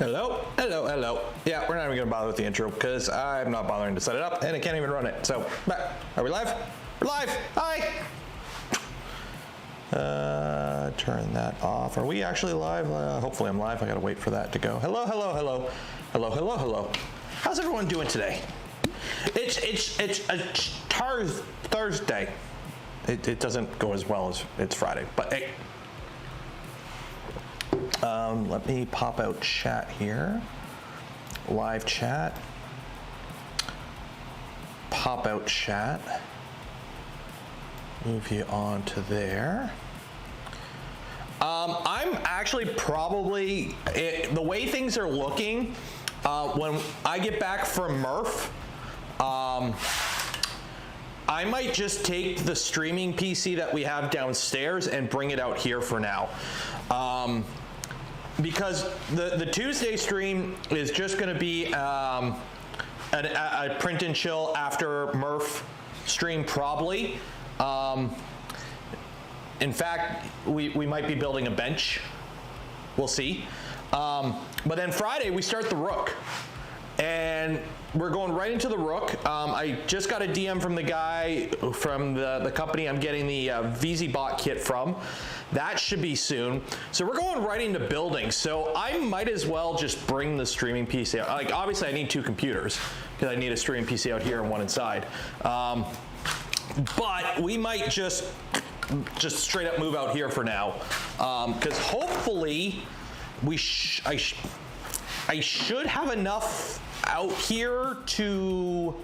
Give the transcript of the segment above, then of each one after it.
Hello, hello, hello. Yeah, we're not even gonna bother with the intro because I'm not bothering to set it up and I can't even run it. So, are we live? We're live, hi. Turn that off. Are we actually live? Hopefully I'm live. I gotta wait for that to go. Hello, hello, hello. Hello, hello, hello. How's everyone doing today? It's a Thursday. It doesn't go as well as it's Friday, but hey. Let me pop out chat here. Live chat. Pop out chat. Move you on to there. I'm actually probably, the way things are looking, when I get back from MRRF, I might just take the streaming PC that we have downstairs and bring it out here for now. Because the Tuesday stream is just going to be a print and chill after MRRF stream probably. In fact, we might be building a bench. We'll see. But then Friday we start the Rook. And we're going right into the Rook. I just got a DM from the guy from the company I'm getting the VZBot kit from. That should be soon. So we're going right into building. So I might as well just bring the streaming PC out. Like, obviously I need two computers because I need a streaming PC out here and one inside. But we might just straight up move out here for now. Because hopefully I should have enough out here to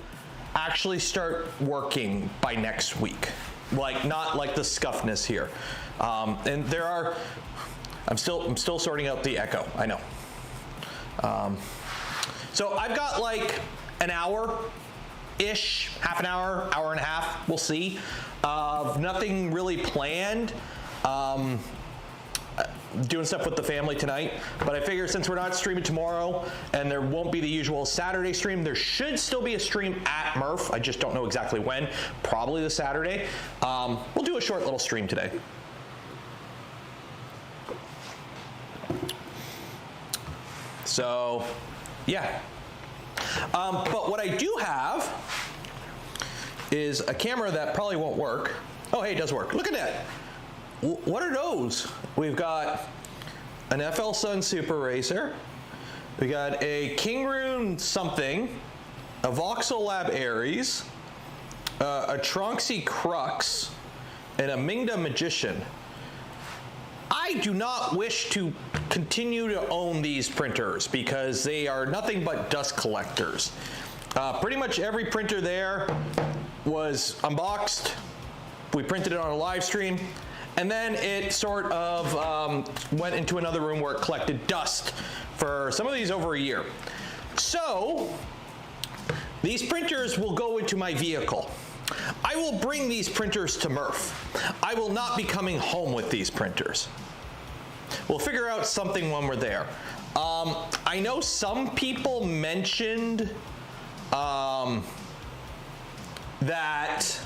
actually start working by next week. Like, not like the scuffness here. And there are, I'm still sorting out the echo, I know. So I've got like an hour-ish, half an hour, hour and a half, we'll see. Nothing really planned. Doing stuff with the family tonight, but I figure since we're not streaming tomorrow and there won't be the usual Saturday stream, there should still be a stream at MRRF. I just don't know exactly when, probably the Saturday. We'll do a short little stream today. So, yeah. But what I do have is a camera that probably won't work. Oh, hey, it does work. Look at that. What are those? We've got an FL Sun Super Racer. We got a King Rune something, a Voxel Lab Ares, a Tronxy Crux, and a Mingda Magician. I do not wish to continue to own these printers because they are nothing but dust collectors. Pretty much every printer there was unboxed. We printed it on a live stream. And then it sort of went into another room where it collected dust for some of these over a year. So these printers will go into my vehicle. I will bring these printers to MRRF. I will not be coming home with these printers. We'll figure out something when we're there. I know some people mentioned that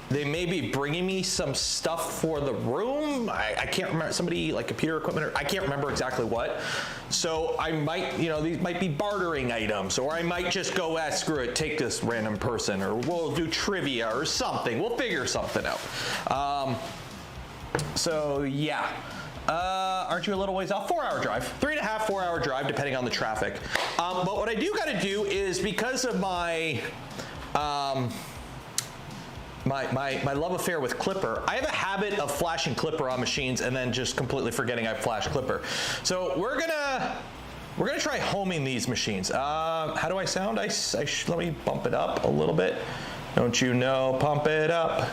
they may be bringing me some stuff for the room. I can't remember, somebody like computer equipment, or I can't remember exactly what. So I might, these might be bartering items, or I might just go, screw it, take this random person, or we'll do trivia or something. We'll figure something out. So yeah. Aren't you a little ways off? 4-hour drive, 3.5, 4-hour drive, depending on the traffic. But what I do gotta do is, because of my, my love affair with Clipper, I have a habit of flashing Clipper on machines and then just completely forgetting I flashed Clipper. So we're gonna try homing these machines. How do I sound? Let me bump it up a little bit. Don't you know, pump it up.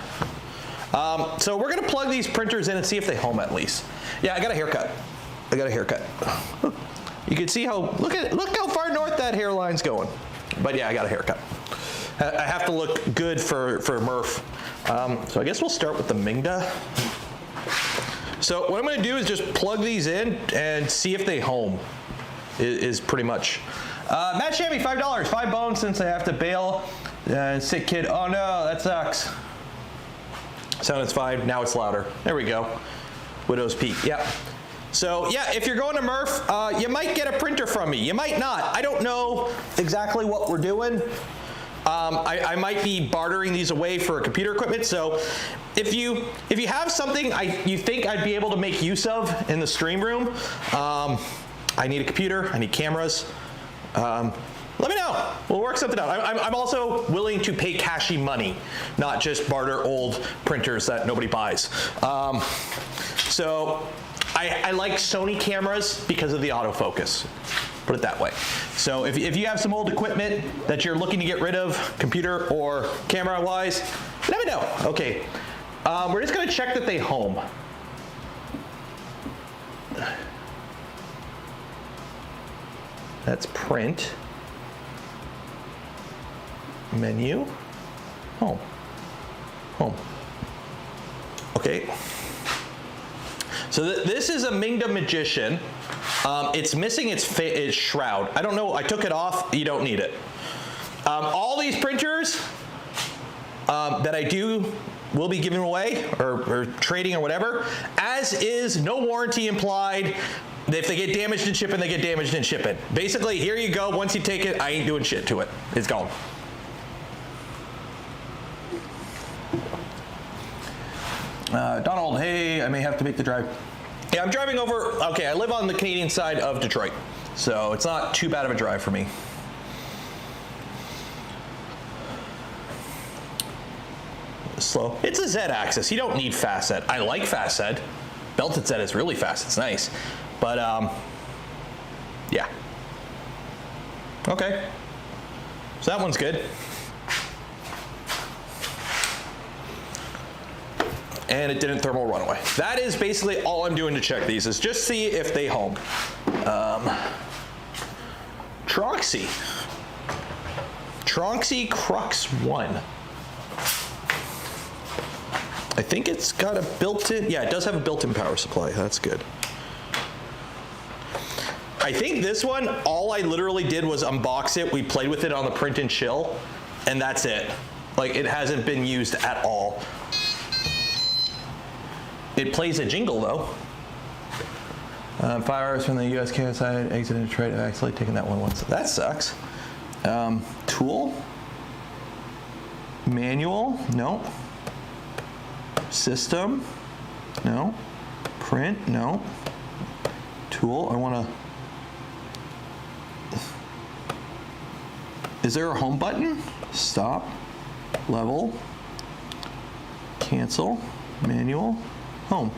So we're gonna plug these printers in and see if they home at least. Yeah, I got a haircut. You can see how, look how far north that hairline's going. But yeah, I got a haircut. I have to look good for MRRF. So I guess we'll start with the Mingda. So what I'm gonna do is just plug these in and see if they home, is pretty much. Matt Shammy, $5, 5 bones since I have to bail. Sick kid, oh no, that sucks. Sound is fine, now it's louder. There we go. Widow's Peak, yeah. So yeah, if you're going to MRRF, you might get a printer from me. You might not. I don't know exactly what we're doing. I might be bartering these away for computer equipment. So if you have something you think I'd be able to make use of in the stream room, I need a computer, I need cameras. Let me know. We'll work something out. I'm also willing to pay cashy money, not just barter old printers that nobody buys. So I like Sony cameras because of the autofocus. Put it that way. So if you have some old equipment that you're looking to get rid of, computer or camera-wise, let me know. Okay, we're just gonna check that they home. That's print. Menu, home, home. Okay. So this is a Mingda Magician. It's missing its shroud. I don't know, I took it off, you don't need it. All these printers that I do will be giving away or trading or whatever, as is, no warranty implied. If they get damaged in shipping, they get damaged in shipping. Basically, here you go, once you take it, I ain't doing shit to it. It's gone. Donald, hey, I may have to make the drive. Yeah, I'm driving over, okay, I live on the Canadian side of Detroit, so it's not too bad of a drive for me. Slow. It's a Z-axis, you don't need fast Z. I like fast Z. Belted Z is really fast, it's nice. But, yeah. Okay, so that one's good. And it didn't thermal run away. That is basically all I'm doing to check these, is just see if they home. Tronxy Crux 1. I think it's got a built-in, yeah, it does have a built-in power supply, that's good. I think this one, all I literally did was unbox it, we played with it on the print and chill, and that's it. Like, it hasn't been used at all. It plays a jingle though. 5 hours from the US Canada side, exited Detroit. I've actually taken that one once. That sucks. Tool. Manual. No. System. No. Print. No. Tool. I want to. Is there a home button? Stop. Level. Cancel. Manual. Home.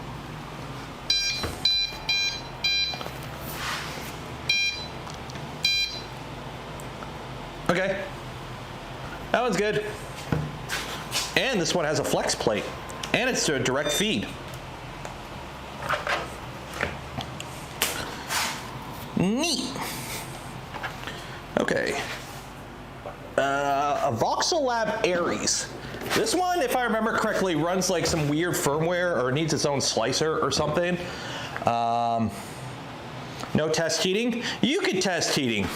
Okay, that one's good. And this one has a flex plate, and it's a direct feed. Neat. Okay. A Voxel Lab Aries. This one, if I remember correctly, runs like some weird firmware or needs its own slicer or something. No test heating. You could test heating.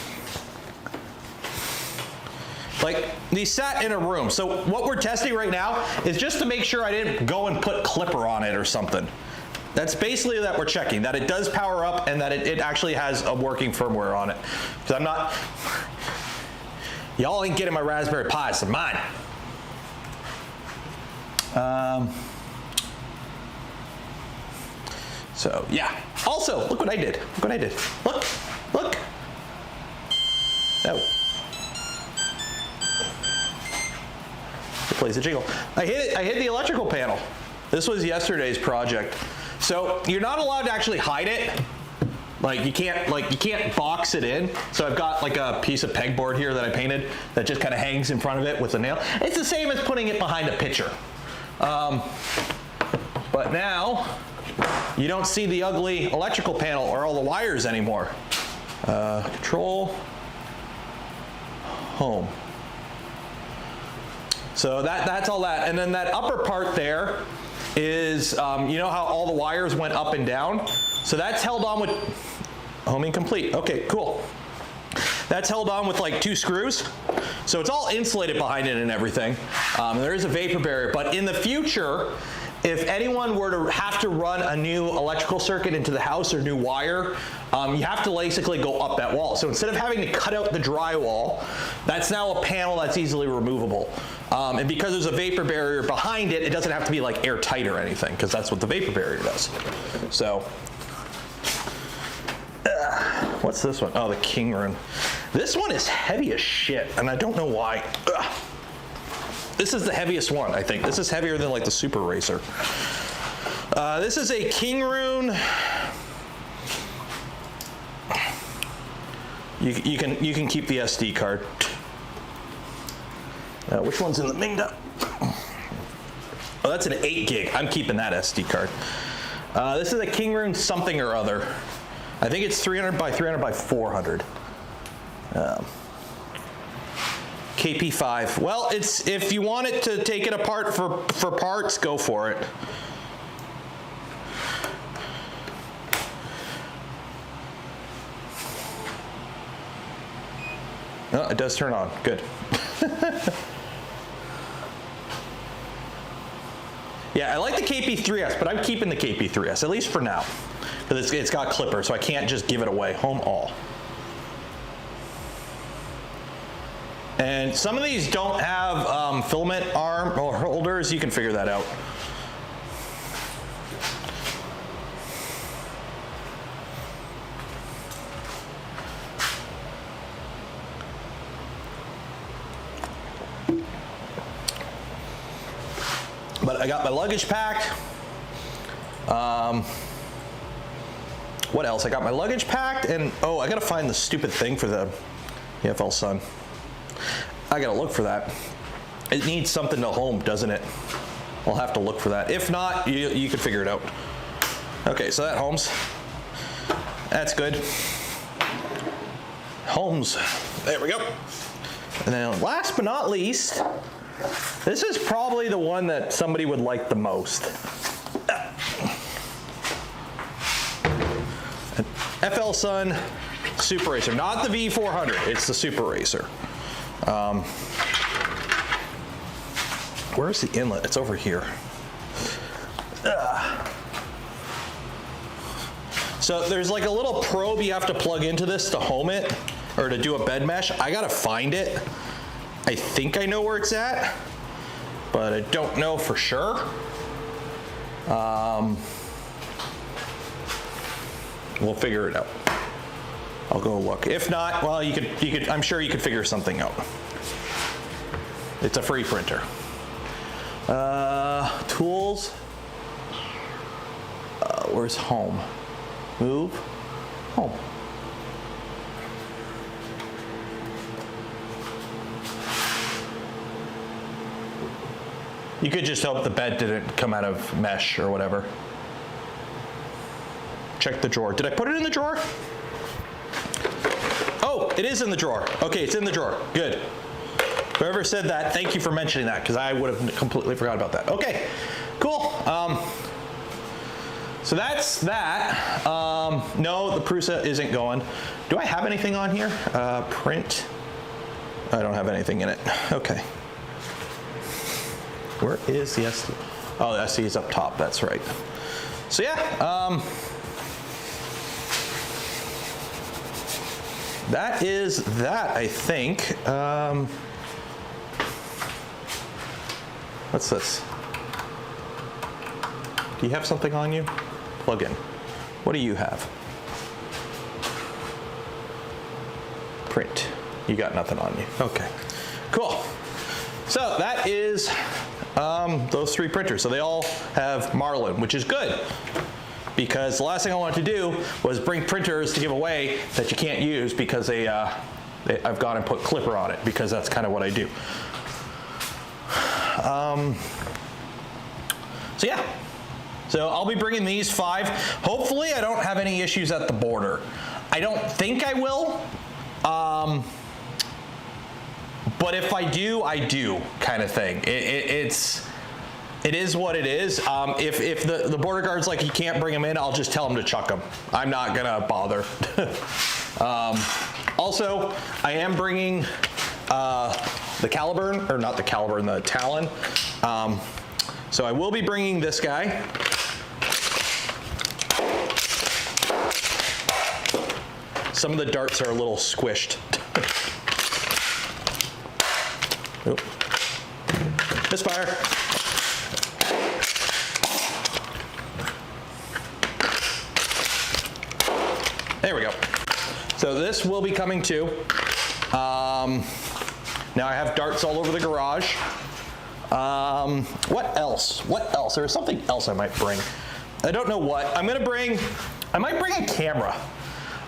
Like, these sat in a room. So what we're testing right now is just to make sure I didn't go and put clipper on it or something. That's basically that we're checking, that it does power up and that it actually has a working firmware on it. Because I'm not, y'all ain't getting my Raspberry Pis, they're mine. So yeah. Also, look what I did. Look what I did. Look, look. Oh. It plays a jingle. I hit the electrical panel. This was yesterday's project. So you're not allowed to actually hide it. Like you can't box it in. So I've got like a piece of pegboard here that I painted that just kind of hangs in front of it with a nail. It's the same as putting it behind a picture. But now you don't see the ugly electrical panel or all the wires anymore. Control, home. So that's all that. And then that upper part there is, you know how all the wires went up and down? So that's held on with, homing complete. Okay, cool. That's held on with like 2 screws. So it's all insulated behind it and everything. There is a vapor barrier, but in the future, if anyone were to have to run a new electrical circuit into the house or new wire, you have to basically go up that wall. So instead of having to cut out the drywall, that's now a panel that's easily removable. And because there's a vapor barrier behind it, it doesn't have to be like airtight or anything, because that's what the vapor barrier does. So, what's this one? Oh, the king rune. This one is heavy as shit, and I don't know why. This is the heaviest one, I think. This is heavier than like the Super Racer. This is a king rune. You can keep the SD card. Which one's in the Mingda? Oh, that's an 8 gig. I'm keeping that SD card. This is a king rune something or other. I think it's 300 by 300 by 400. KP5. Well, it's, if you want it to take it apart for parts, go for it. Oh, it does turn on. Good. Yeah, I like the KP3S, but I'm keeping the KP3S, at least for now. Because it's got clippers, so I can't just give it away. Home all. And some of these don't have filament arm or holders. You can figure that out. But I got my luggage packed. What else? I got my luggage packed, and oh, I gotta find the stupid thing for the FL Sun. I gotta look for that. It needs something to home, doesn't it? I'll have to look for that. If not, you can figure it out. Okay, so that homes. That's good. Homes. There we go. And then last but not least, this is probably the one that somebody would like the most. An FL Sun Super Racer, not the V400, it's the Super Racer. Where's the inlet? It's over here. So there's like a little probe you have to plug into this to home it, or to do a bed mesh. I gotta find it. I think I know where it's at, but I don't know for sure. We'll figure it out. I'll go look. If not, well, you could. I'm sure you could figure something out. It's a free printer. Tools. Where's home? Move. Home. You could just hope the bed didn't come out of mesh or whatever. Check the drawer. Did I put it in the drawer? Oh, it is in the drawer. Okay, it's in the drawer. Good. Whoever said that, thank you for mentioning that, because I would have completely forgot about that. Okay, cool. So that's that. No, the Prusa isn't going. Do I have anything on here? Print. I don't have anything in it. Okay. Where is the SD? Oh, the SD is up top. That's right. So yeah. That is that, I think. What's this? Do you have something on you? Plug in. What do you have? Print. You got nothing on you. Okay. Cool. So that is those 3 printers. So they all have Marlin, which is good, because the last thing I wanted to do was bring printers to give away that you can't use because I've gone and put clipper on it, because that's kind of what I do. So yeah, so I'll be bringing these 5. Hopefully I don't have any issues at the border. I don't think I will, but if I do, I do, kind of thing. It is what it is. If the border guard's like, you can't bring them in, I'll just tell them to chuck them. I'm not gonna bother. Also, I am bringing the Caliburn, or not the Caliburn, the Talon. So I will be bringing this guy. Some of the darts are a little squished. Oop. Misfire. There we go. So this will be coming too. Now I have darts all over the garage. What else? What else? There's something else I might bring. I don't know what. I might bring a camera.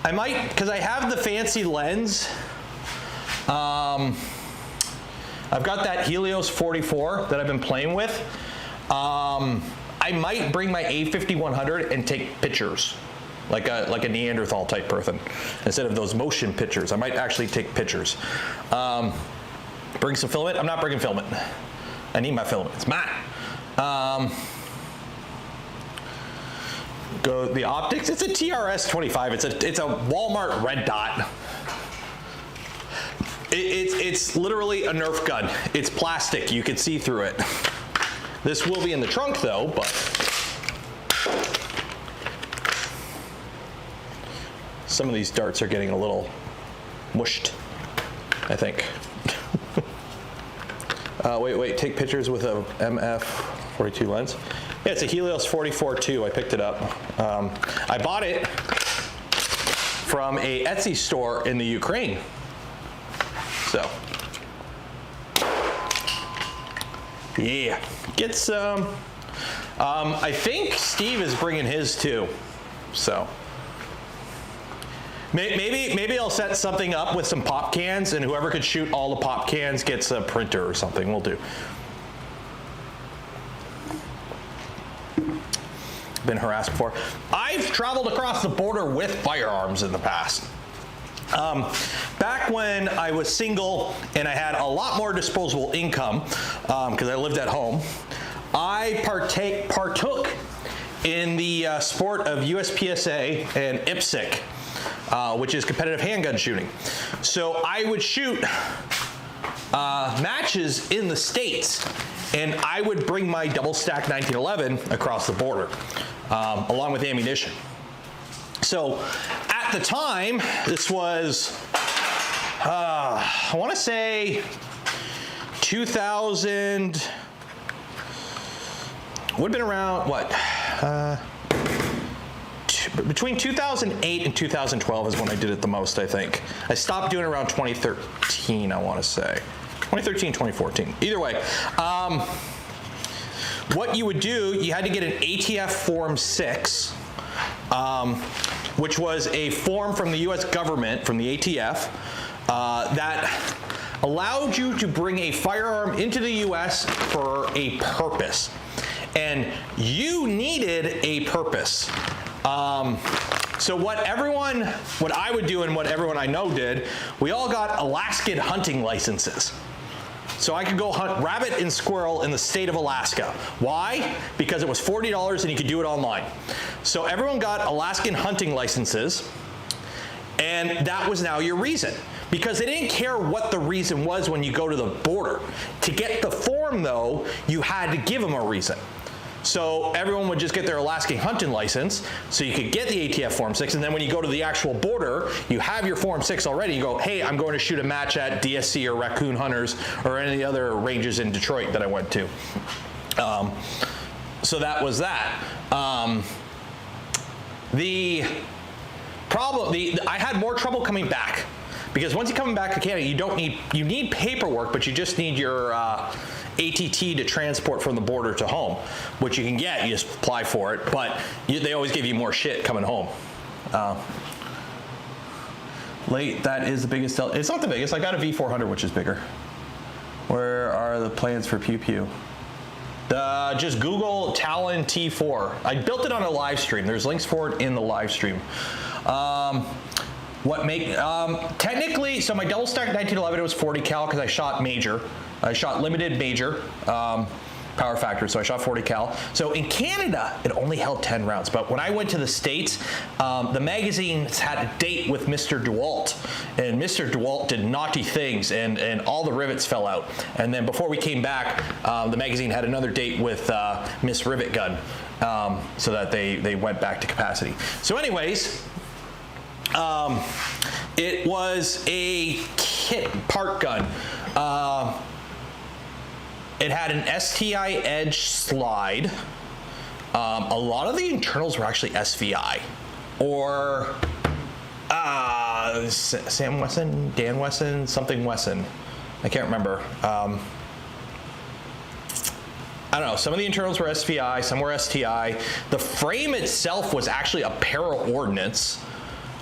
I might, because I have the fancy lens. I've got that Helios 44 that I've been playing with. I might bring my A5100 and take pictures, like a Neanderthal type person, instead of those motion pictures. I might actually take pictures. Bring some filament. I'm not bringing filament. I need my filament. It's mine. Go the optics. It's a TRS 25. It's a Walmart red dot. It's literally a Nerf gun. It's plastic. You can see through it. This will be in the trunk though, but some of these darts are getting a little mushed, I think. Wait, take pictures with a MF42 lens. Yeah, it's a Helios 44-2. I picked it up. I bought it from a Etsy store in the Ukraine. So, yeah, get some. I think Steve is bringing his too. So, maybe I'll set something up with some pop cans, and whoever could shoot all the pop cans gets a printer or something. We'll do. Been harassed before. I've traveled across the border with firearms in the past. Back when I was single and I had a lot more disposable income, because I lived at home, I partook in the sport of USPSA and IPSC, which is competitive handgun shooting. So I would shoot matches in the States, and I would bring my double stack 1911 across the border, along with ammunition. So at the time, this was, I want to say 2000, would have been around, what? Between 2008 and 2012 is when I did it the most, I think. I stopped doing it around 2013, I want to say. 2013, 2014. Either way, what you would do, you had to get an ATF Form 6, which was a form from the US government, from the ATF, that allowed you to bring a firearm into the US for a purpose. And you needed a purpose. So what I would do and what everyone I know did, we all got Alaskan hunting licenses. So I could go hunt rabbit and squirrel in the state of Alaska. Why? Because it was $40 and you could do it online. So everyone got Alaskan hunting licenses, and that was now your reason. Because they didn't care what the reason was when you go to the border. To get the form though, you had to give them a reason. So everyone would just get their Alaskan hunting license, so you could get the ATF Form 6, and then when you go to the actual border, you have your Form 6 already. You go, hey, I'm going to shoot a match at DSC or Raccoon Hunters or any of the other ranges in Detroit that I went to. So that was that. I had more trouble coming back. Because once you come back to Canada, you need paperwork, but you just need your ATT to transport from the border to home, which you can get, you just apply for it, but they always give you more shit coming home. That is the biggest, it's not the biggest, I got a V400, which is bigger. Where are the plans for Pew Pew? Just Google Talon T4. I built it on a live stream. There's links for it in the live stream. Technically, so my double stack 1911, it was 40 cal because I shot major. I shot limited major. power factor, so I shot 40 cal. So in Canada, it only held 10 rounds, but when I went to the States, the magazines had a date with Mr. DeWalt, and Mr. DeWalt did naughty things, and all the rivets fell out. And then before we came back, the magazine had another date with Miss Rivet Gun, so that they went back to capacity. So anyways, it was a kit part gun. It had an STI edge slide. A lot of the internals were actually SVI, or Sam Wesson, Dan Wesson, something Wesson. I can't remember. I don't know, some of the internals were SVI, some were STI. The frame itself was actually a para-ordnance,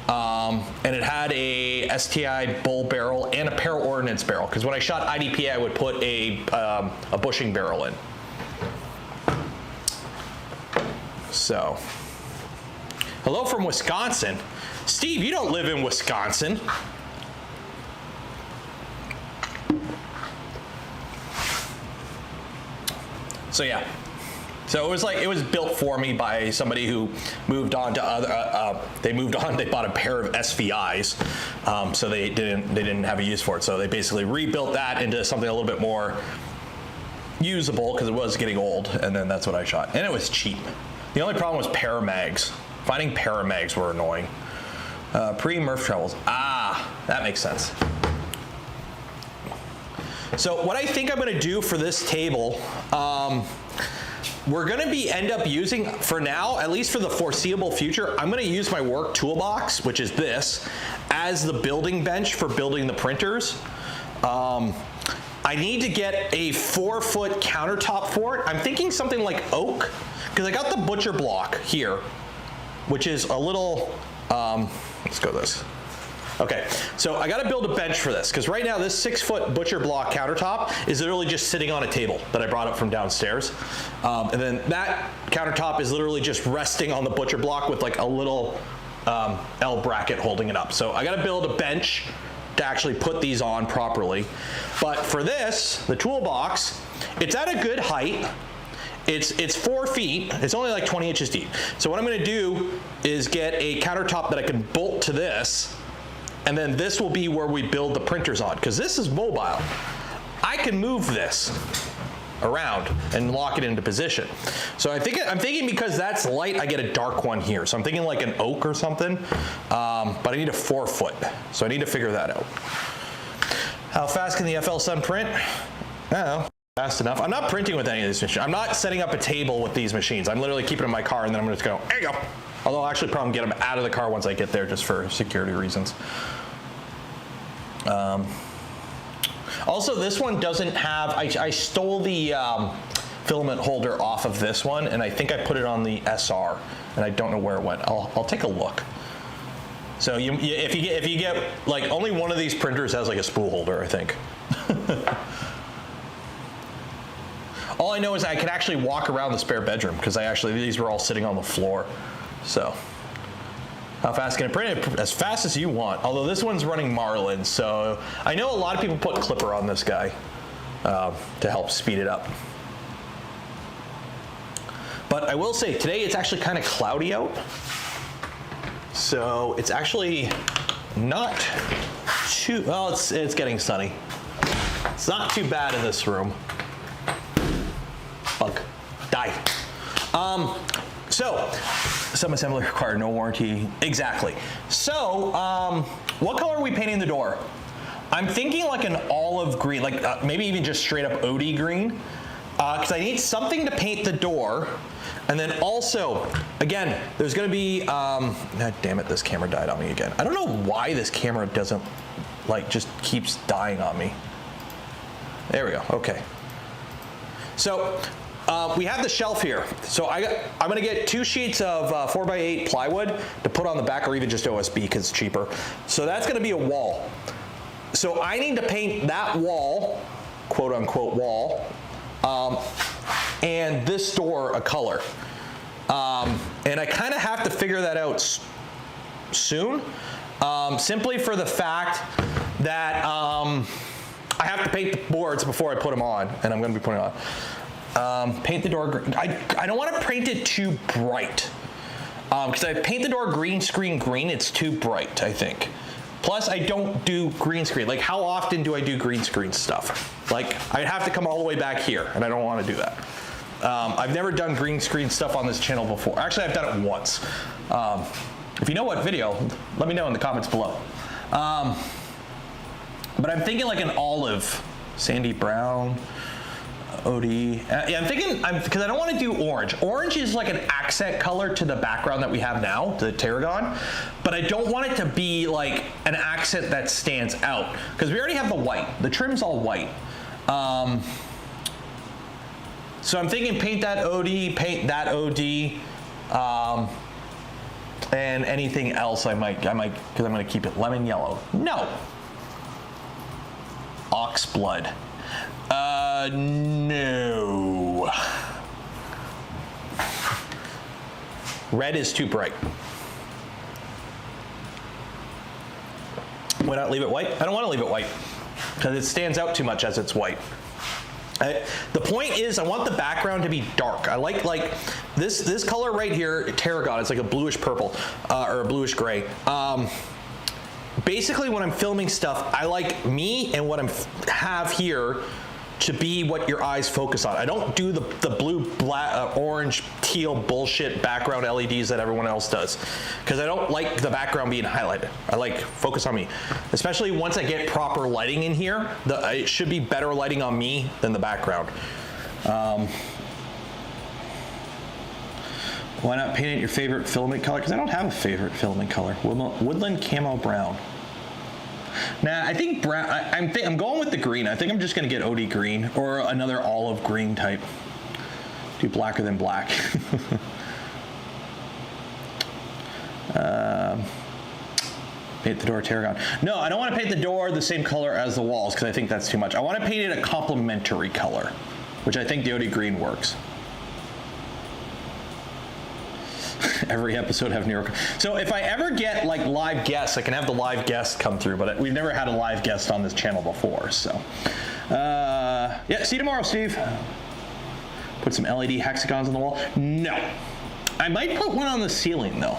and it had a STI bull barrel and a para-ordnance barrel, because when I shot IDPA, I would put a bushing barrel in. So, hello from Wisconsin. Steve, you don't live in Wisconsin. So yeah, so it was built for me by somebody who moved on to other. They bought a pair of SVIs, so they didn't have a use for it. So they basically rebuilt that into something a little bit more usable because it was getting old, and then that's what I shot. And it was cheap. The only problem was paramags. Finding paramags were annoying. Pre-Murph travels. Ah, that makes sense. So what I think I'm gonna do for this table, we're gonna end up using, for now, at least for the foreseeable future, I'm gonna use my work toolbox, which is this, as the building bench for building the printers. I need to get a 4-foot countertop for it. I'm thinking something like oak, because I got the butcher block here, which is a little, let's go this. Okay, so I gotta build a bench for this, because right now this 6-foot butcher block countertop is literally just sitting on a table that I brought up from downstairs. And then that countertop is literally just resting on the butcher block with like a little L bracket holding it up. So I gotta build a bench to actually put these on properly. But for this, the toolbox, it's at a good height. It's 4 feet, it's only like 20 inches deep. So what I'm gonna do is get a countertop that I can bolt to this, and then this will be where we build the printers on, because this is mobile. I can move this around and lock it into position. So I'm thinking because that's light, I get a dark one here. So I'm thinking like an oak or something, but I need a 4-foot. So I need to figure that out. How fast can the FL Sun print? I don't know, fast enough. I'm not printing with any of these machines. I'm not setting up a table with these machines. I'm literally keeping them in my car, and then I'm gonna just go, there you go. Although I'll actually probably get them out of the car once I get there, just for security reasons. Also, this one doesn't have, I stole the filament holder off of this one, and I think I put it on the SR, and I don't know where it went. I'll take a look. So if you get, like, only one of these printers has like a spool holder, I think. All I know is I could actually walk around the spare bedroom, because these were all sitting on the floor. So, how fast can it print it? As fast as you want. Although this one's running Marlin, so I know a lot of people put clipper on this guy to help speed it up. But I will say, today it's actually kind of cloudy out. So it's actually not too, well, it's getting sunny. It's not too bad in this room. Bug, die. So, sub-assembly required, no warranty. Exactly. So, what color are we painting the door? I'm thinking like an olive green, like maybe even just straight up OD green, because I need something to paint the door. And then also, again, there's gonna be, God damn it, this camera died on me again. I don't know why this camera doesn't, like, just keeps dying on me. There we go, okay. So, we have the shelf here. So I'm gonna get 2 sheets of 4x8 plywood to put on the back, or even just OSB because it's cheaper. So that's gonna be a wall. So I need to paint that wall, quote unquote wall, and this door a color. And I kind of have to figure that out soon, simply for the fact that I have to paint the boards before I put them on, and I'm gonna be putting it on. Paint the door green. I don't want to paint it too bright. Because I paint the door green screen green, it's too bright, I think. Plus, I don't do green screen. Like, how often do I do green screen stuff? Like, I'd have to come all the way back here, and I don't want to do that. I've never done green screen stuff on this channel before. Actually, I've done it once. If you know what video, let me know in the comments below. But I'm thinking like an olive, sandy brown, OD. Yeah, I'm thinking, because I don't want to do orange. Orange is like an accent color to the background that we have now, the tarragon, but I don't want it to be like an accent that stands out, because we already have the white. The trim's all white. So I'm thinking paint that OD, paint that OD, and anything else I might, because I'm going to keep it lemon yellow. No. Ox blood. No. Red is too bright. Why not leave it white? I don't want to leave it white because it stands out too much as it's white. The point is I want the background to be dark. I like this color right here, tarragon. It's like a bluish purple or a bluish gray. Basically, when I'm filming stuff, I like me and what I have here to be what your eyes focus on. I don't do the blue, black, orange, teal bullshit background LEDs that everyone else does, because I don't like the background being highlighted. I like focus on me, especially once I get proper lighting in here. It should be better lighting on me than the background. Why not paint it your favorite filament color? Because I don't have a favorite filament color. Woodland camo brown. Nah, I think brown. I'm going with the green. I think I'm just gonna get OD green or another olive green type. Do blacker than black. Paint the door tarragon. No, I don't want to paint the door the same color as the walls because I think that's too much. I want to paint it a complementary color, which I think the OD green works. Every episode have New York. So if I ever get like live guests, I can have the live guest come through, but we've never had a live guest on this channel before. So yeah, see you tomorrow, Steve. Put some LED hexagons on the wall. No, I might put one on the ceiling though.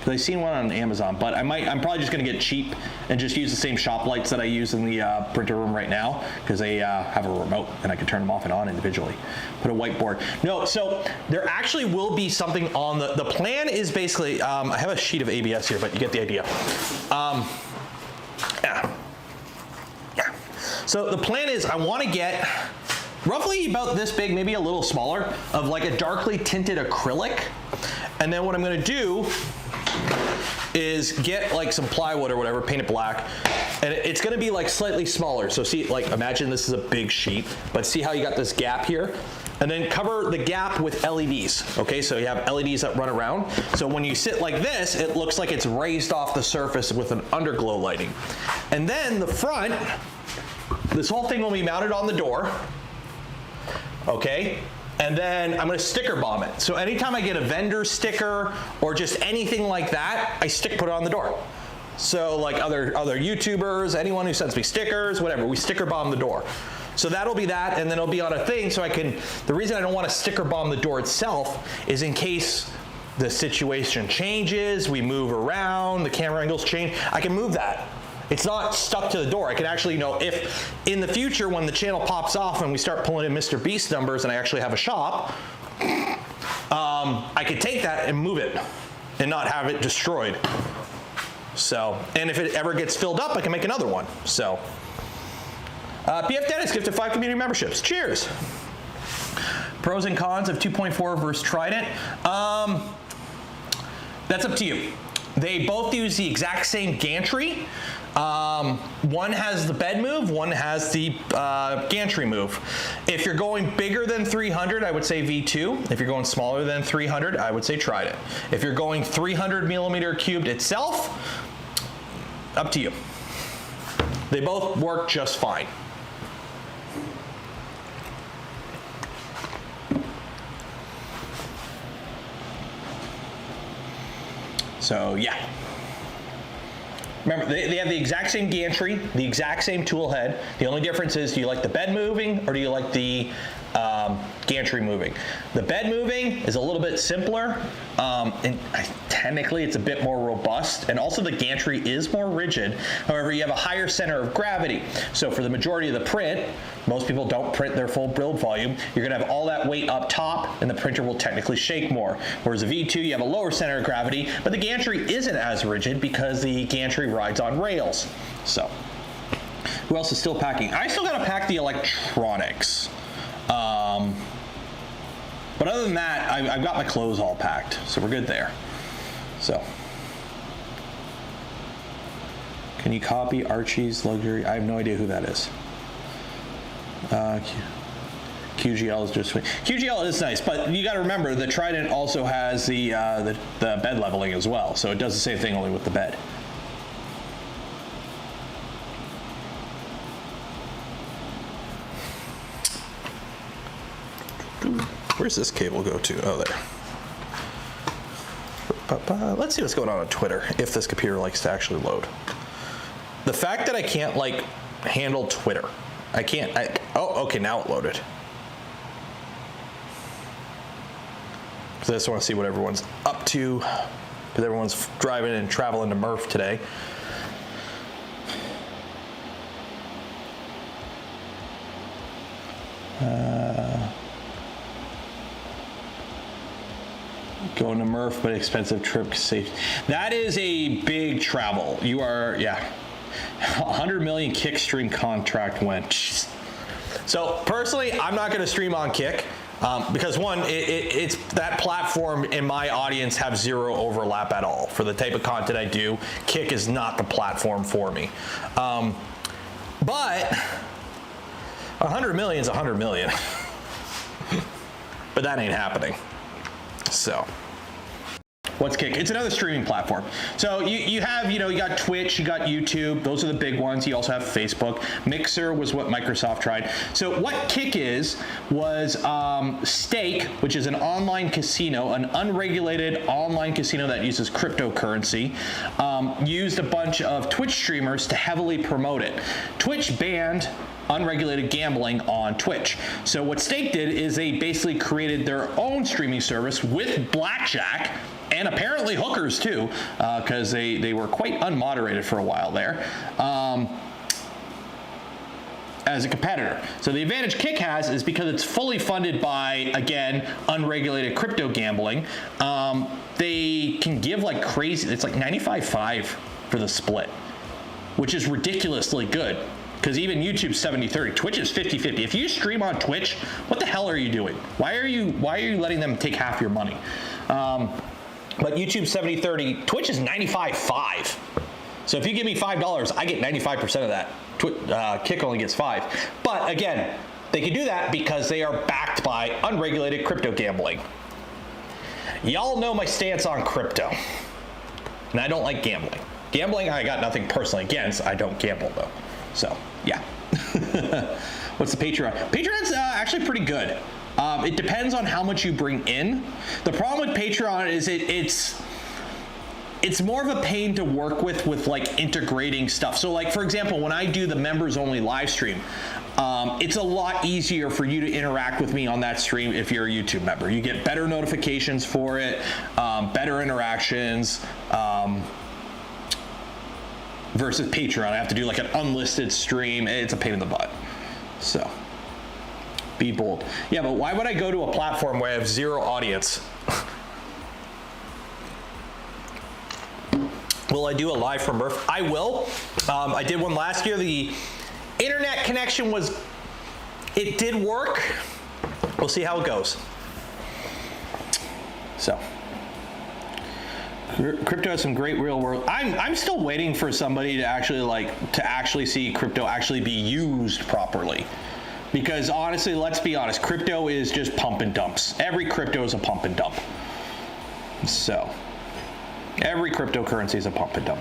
I've seen one on Amazon, but I'm probably just gonna get cheap and just use the same shop lights that I use in the printer room right now, because they have a remote and I can turn them off and on individually. Put a whiteboard. No, so there actually will be something on the plan is basically, I have a sheet of ABS here, but you get the idea. Yeah. So the plan is I wanna get roughly about this big, maybe a little smaller, of like a darkly tinted acrylic. And then what I'm gonna do is get like some plywood or whatever, paint it black, and it's gonna be like slightly smaller. So see, like imagine this is a big sheet, but see how you got this gap here? And then cover the gap with LEDs, okay? So you have LEDs that run around. So when you sit like this, it looks like it's raised off the surface with an underglow lighting. And then the front, this whole thing will be mounted on the door, okay? And then I'm gonna sticker bomb it. So anytime I get a vendor sticker or just anything like that, I put it on the door. So like other YouTubers, anyone who sends me stickers, whatever, we sticker bomb the door. So that'll be that, and then it'll be on a thing so I can, the reason I don't wanna sticker bomb the door itself is in case the situation changes, we move around, the camera angles change, I can move that. It's not stuck to the door. I can actually, you know, if in the future when the channel pops off and we start pulling in Mr. Beast numbers and I actually have a shop, I could take that and move it and not have it destroyed. So, and if it ever gets filled up, I can make another one. So, PF Dennis gifted 5 community memberships. Cheers. Pros and cons of 2.4 versus Trident. That's up to you. They both use the exact same gantry. One has the bed move, one has the gantry move. If you're going bigger than 300, I would say V2. If you're going smaller than 300, I would say Trident. If you're going 300 millimeter cubed itself, up to you. They both work just fine. So yeah. Remember, they have the exact same gantry, the exact same tool head. The only difference is, do you like the bed moving or do you like the gantry moving. The bed moving is a little bit simpler, and technically it's a bit more robust, and also the gantry is more rigid. However, you have a higher center of gravity. So for the majority of the print, most people don't print their full build volume. You're gonna have all that weight up top, and the printer will technically shake more. Whereas a V2, you have a lower center of gravity, but the gantry isn't as rigid because the gantry rides on rails. So, who else is still packing? I still gotta pack the electronics. But other than that, I've got my clothes all packed, so we're good there. So, can you copy Archie's luxury? I have no idea who that is. QGL is just QGL is nice, but you got to remember the Trident also has the bed leveling as well, so it does the same thing only with the bed. Where's this cable go to? Oh, there. Let's see what's going on Twitter, if this computer likes to actually load. The fact that I can't, like, handle Twitter. I can't, oh, okay, now it loaded. Because I just want to see what everyone's up to, because everyone's driving and traveling to MRRF today. Going to MRRF, but expensive trip safe. That is a big travel. You are, yeah. 100 million Kick stream contract went. Jeez. So personally, I'm not going to stream on Kick because one, it's that platform and my audience have zero overlap at all. For the type of content I do, Kick is not the platform for me. But 100 million is 100 million. But that ain't happening. So. What's Kick? It's another streaming platform. So you have, you got Twitch, you got YouTube. Those are the big ones. You also have Facebook. Mixer was what Microsoft tried. So what Kick was Stake, which is an online casino, an unregulated online casino that uses cryptocurrency, used a bunch of Twitch streamers to heavily promote it. Twitch banned unregulated gambling on Twitch. So what Stake did is they basically created their own streaming service with blackjack and apparently hookers too, because they were quite unmoderated for a while there, as a competitor. So the advantage Kick has is because it's fully funded by, again, unregulated crypto gambling, they can give like crazy, it's like 95-5 for the split, which is ridiculously good. Because even YouTube's 70-30, Twitch is 50-50. If you stream on Twitch, what the hell are you doing? Why are you letting them take half your money? But YouTube 70-30, Twitch is 95-5. So if you give me $5, I get 95% of that. Kick only gets 5. But again, they can do that because they are backed by unregulated crypto gambling. Y'all know my stance on crypto. And I don't like gambling. Gambling, I got nothing personally against. I don't gamble though. So, yeah. What's the Patreon? Patreon's actually pretty good. It depends on how much you bring in. The problem with Patreon is it's more of a pain to work with like integrating stuff. So like, for example, when I do the members only live stream, it's a lot easier for you to interact with me on that stream if you're a YouTube member. You get better notifications for it, better interactions, versus Patreon. I have to do like an unlisted stream. It's a pain in the butt. So, be bold. Yeah, but why would I go to a platform where I have zero audience? Will I do a live from MRRF? I will. I did one last year. The internet connection it did work. We'll see how it goes. So. Crypto has some great real world. I'm still waiting for somebody to actually see crypto actually be used properly. Because honestly, let's be honest, crypto is just pump and dumps. Every crypto is a pump and dump. So, every cryptocurrency is a pump and dump.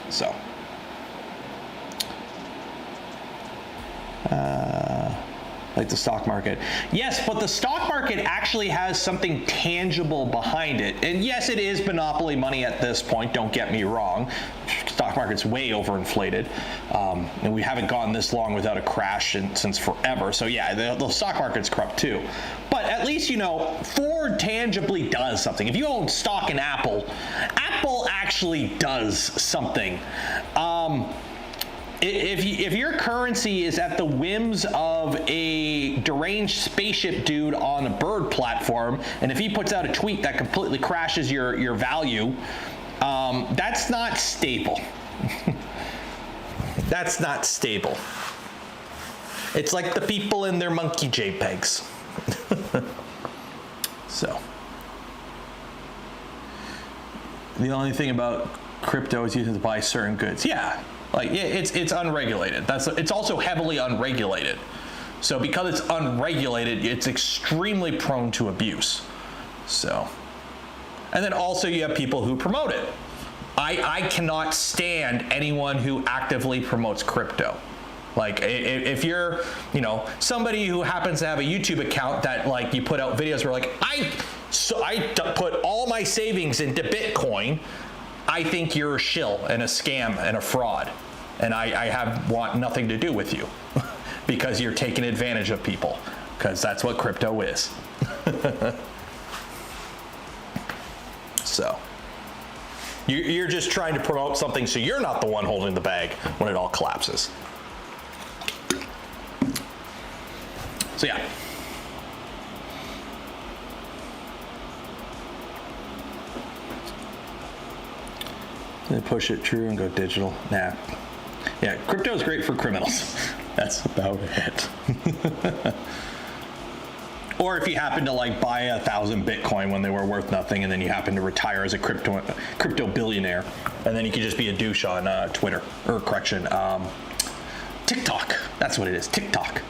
So. like the stock market. Yes, but the stock market actually has something tangible behind it. And yes, it is monopoly money at this point, don't get me wrong. Stock market's way overinflated. And we haven't gone this long without a crash since forever. So yeah, the stock market's corrupt too. But at least, you know, Ford tangibly does something. If you own stock in Apple, Apple actually does something. If your currency is at the whims of a deranged spaceship dude on a bird platform, and if he puts out a tweet that completely crashes your value, that's not stable. That's not stable. It's like the people in their monkey JPEGs. So, the only thing about crypto is used to buy certain goods. Yeah. Like it's unregulated. It's also heavily unregulated. So because it's unregulated, it's extremely prone to abuse. So, and then also you have people who promote it. I cannot stand anyone who actively promotes crypto. Like if you're, you know, somebody who happens to have a YouTube account that like you put out videos where like I put all my savings into Bitcoin. I think you're a shill and a scam and a fraud, and I want nothing to do with you because you're taking advantage of people, because that's what crypto is. So you're just trying to promote something so you're not the one holding the bag when it all collapses. So yeah. They push it true and go digital. Nah. Yeah, crypto is great for criminals. That's about it. Or if you happen to like buy 1,000 Bitcoin when they were worth nothing, and then you happen to retire as a crypto billionaire, and then you could just be a douche on Twitter, or correction, TikTok. That's what it is, TikTok.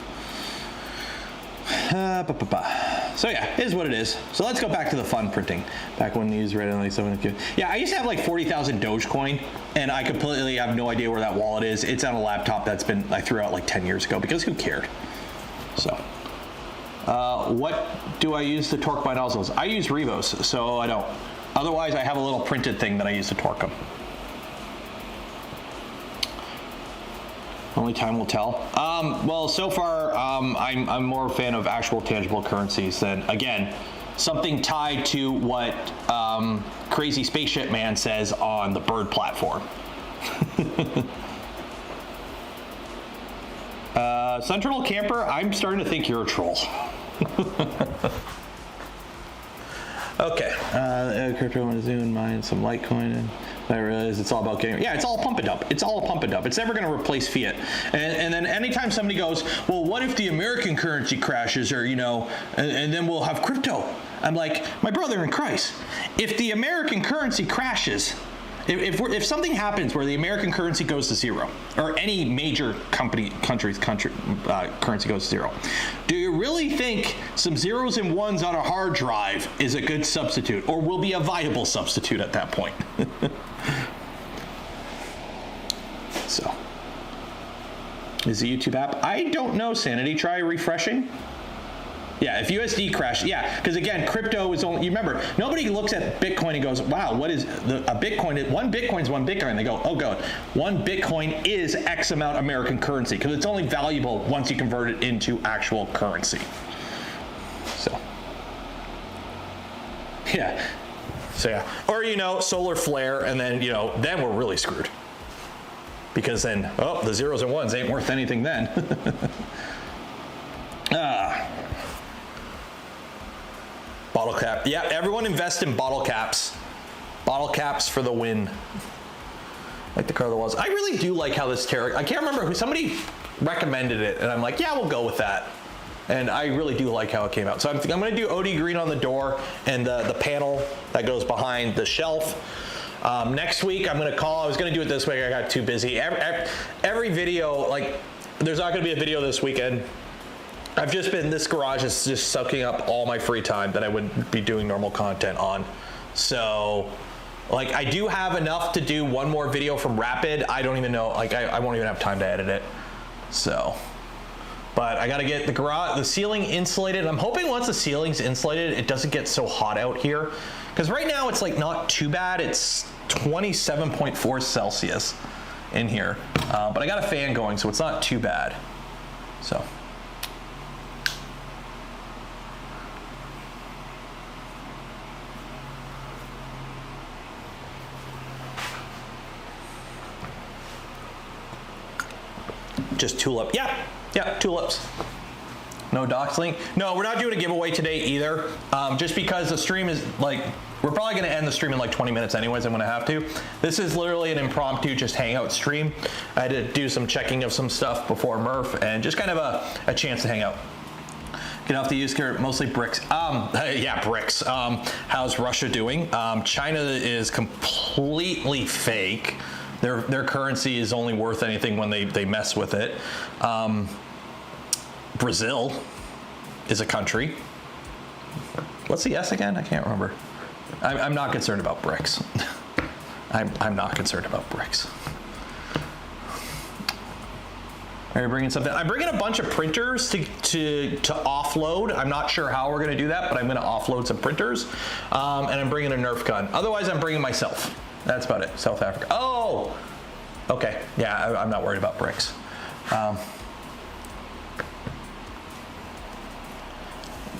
So yeah, it is what it is. So let's go back to the fun printing. Back when these read only 7. Yeah, I used to have like 40,000 Dogecoin, and I completely have no idea where that wallet is. It's on a laptop I threw out like 10 years ago because who cared? So, what do I use to torque my nozzles? I use Revos, so I don't. Otherwise, I have a little printed thing that I use to torque them. Only time will tell. Well, so far, I'm more a fan of actual tangible currencies than, again, something tied to what Crazy Spaceship Man says on the bird platform. Central Camper, I'm starting to think you're a troll. Okay. Crypto, want to zoom and mine some Litecoin, and I realize it's all about getting. Yeah, it's all pump and dump. It's all a pump and dump. It's never going to replace fiat. And then anytime somebody goes, well, what if the American currency crashes, or you know, and then we'll have crypto? I'm like, my brother in Christ, if the American currency crashes, if something happens where the American currency goes to zero, or any major country's currency goes to zero, do you really think some zeros and ones on a hard drive is a good substitute, or will be a viable substitute at that point? So, is the YouTube app? I don't know, Sanity. Try refreshing. Yeah, if USD crashed, yeah, because again, crypto is only, you remember, nobody looks at Bitcoin and goes, wow, what is a Bitcoin? One Bitcoin's one Bitcoin. They go, oh God, one Bitcoin is X amount American currency, because it's only valuable once you convert it into actual currency. So, yeah. So yeah, or you know, solar flare, and then you know, then we're really screwed, because then, oh, the zeros and ones ain't worth anything then. Bottle cap. Yeah, everyone invest in bottle caps. Bottle caps for the win. Like the color was. I really do like how this tarot. I can't remember who. Somebody recommended it, and I'm like, yeah, we'll go with that. And I really do like how it came out. So I'm going to do OD green on the door and the panel that goes behind the shelf. Next week, I'm going to call. I was going to do it this week. I got too busy. Every video, like, there's not going to be a video this weekend. I've just been, this garage is just sucking up all my free time that I would be doing normal content on. So, like, I do have enough to do one more video from Rapid. I don't even know, like, I won't even have time to edit it. So, But I gotta get the ceiling insulated. I'm hoping once the ceiling's insulated, it doesn't get so hot out here. Because right now it's like not too bad. It's 27.4 Celsius in here. But I got a fan going, so it's not too bad. So. Just tulip. Yeah, tulips. No docs link. No, we're not doing a giveaway today either. Just because the stream is like, we're probably gonna end the stream in like 20 minutes anyways, I'm gonna have to. This is literally an impromptu just hangout stream. I had to do some checking of some stuff before MRRF and just kind of a chance to hang out. Get off the use care, mostly bricks. Yeah, bricks. How's Russia doing? China is completely fake. Their currency is only worth anything when they mess with it. Brazil is a country. What's the S again? I can't remember. I'm not concerned about bricks. I'm not concerned about bricks. Are you bringing something? I'm bringing a bunch of printers to offload. I'm not sure how we're going to do that, but I'm going to offload some printers. And I'm bringing a Nerf gun. Otherwise, I'm bringing myself. That's about it. South Africa. Oh, okay. Yeah, I'm not worried about bricks.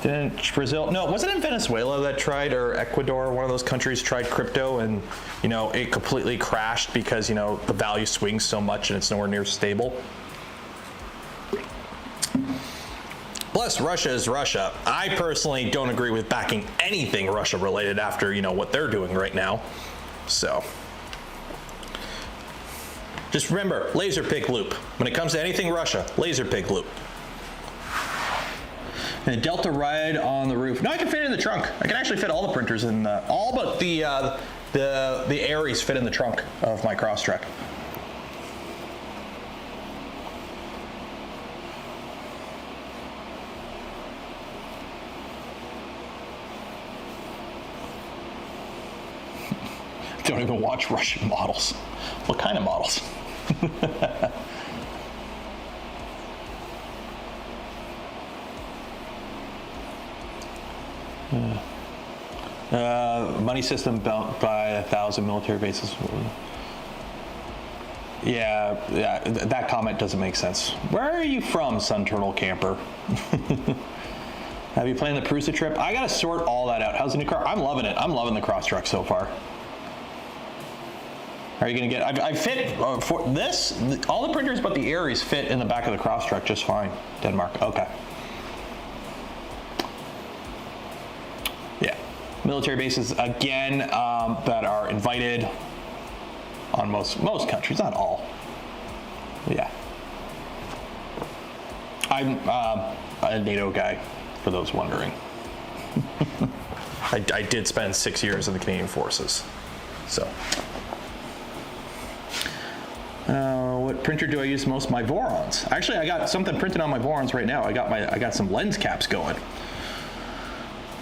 Didn't Brazil? No, wasn't it in Venezuela that tried, or Ecuador, one of those countries tried crypto, and it completely crashed because the value swings so much and it's nowhere near stable. Plus, Russia is Russia. I personally don't agree with backing anything Russia related after what they're doing right now. So, just remember, laser pig loop. When it comes to anything Russia, laser pig loop. And a Delta ride on the roof. No, I can fit it in the trunk. I can actually fit all the printers in, all but the Aries fit in the trunk of my Crosstrek. Don't even watch Russian models. What kind of models? Money system built by 1,000 military bases. Yeah, that comment doesn't make sense. Where are you from, Sun Turtle Camper? Have you planned the Prusa trip? I gotta sort all that out. How's the new car? I'm loving it. I'm loving the Crosstrek so far. Are you gonna get? I fit for this. All the printers but the Aries fit in the back of the Crosstrek just fine. Denmark. Okay. Yeah. Military bases again that are invited on most countries, not all. Yeah. I'm a NATO guy, for those wondering. I did spend 6 years in the Canadian Forces, so. What printer do I use most? My Vorons. Actually, I got something printed on my Vorons right now. I got some lens caps going.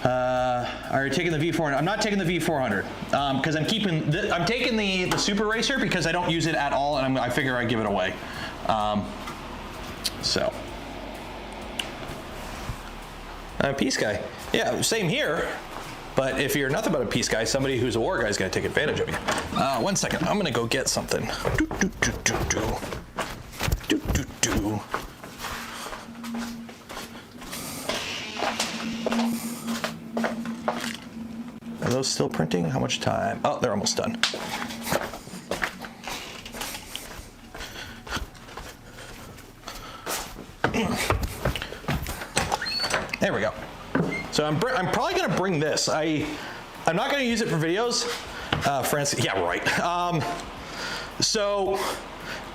Are you taking the V400? I'm not taking the V400 because I'm taking the Super Racer because I don't use it at all, and I figure I'd give it away. So. Peace guy. Yeah, same here. But if you're nothing but a peace guy, somebody who's a war guy is going to take advantage of you. 1 second. I'm going to go get something. Are those still printing? How much time? Oh, they're almost done. There we go. So I'm probably gonna bring this. I'm not gonna use it for videos. Francis, yeah, right. So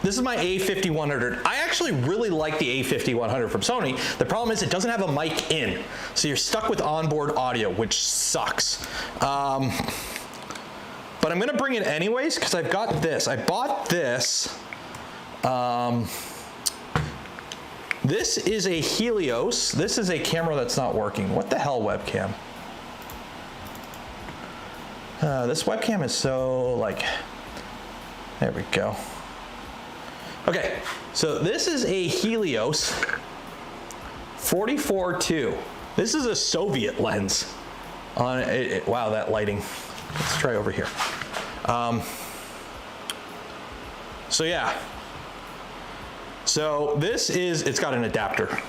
this is my A5100. I actually really like the A5100 from Sony. The problem is it doesn't have a mic in, so you're stuck with onboard audio, which sucks. But I'm gonna bring it anyways because I've got this. I bought this. This is a Helios. This is a camera that's not working. What the hell, webcam? This webcam is so there we go. Okay, so this is a Helios. 44-2. This is a Soviet lens. Wow, that lighting. Let's try over here. So yeah. So this is, it's got an adapter.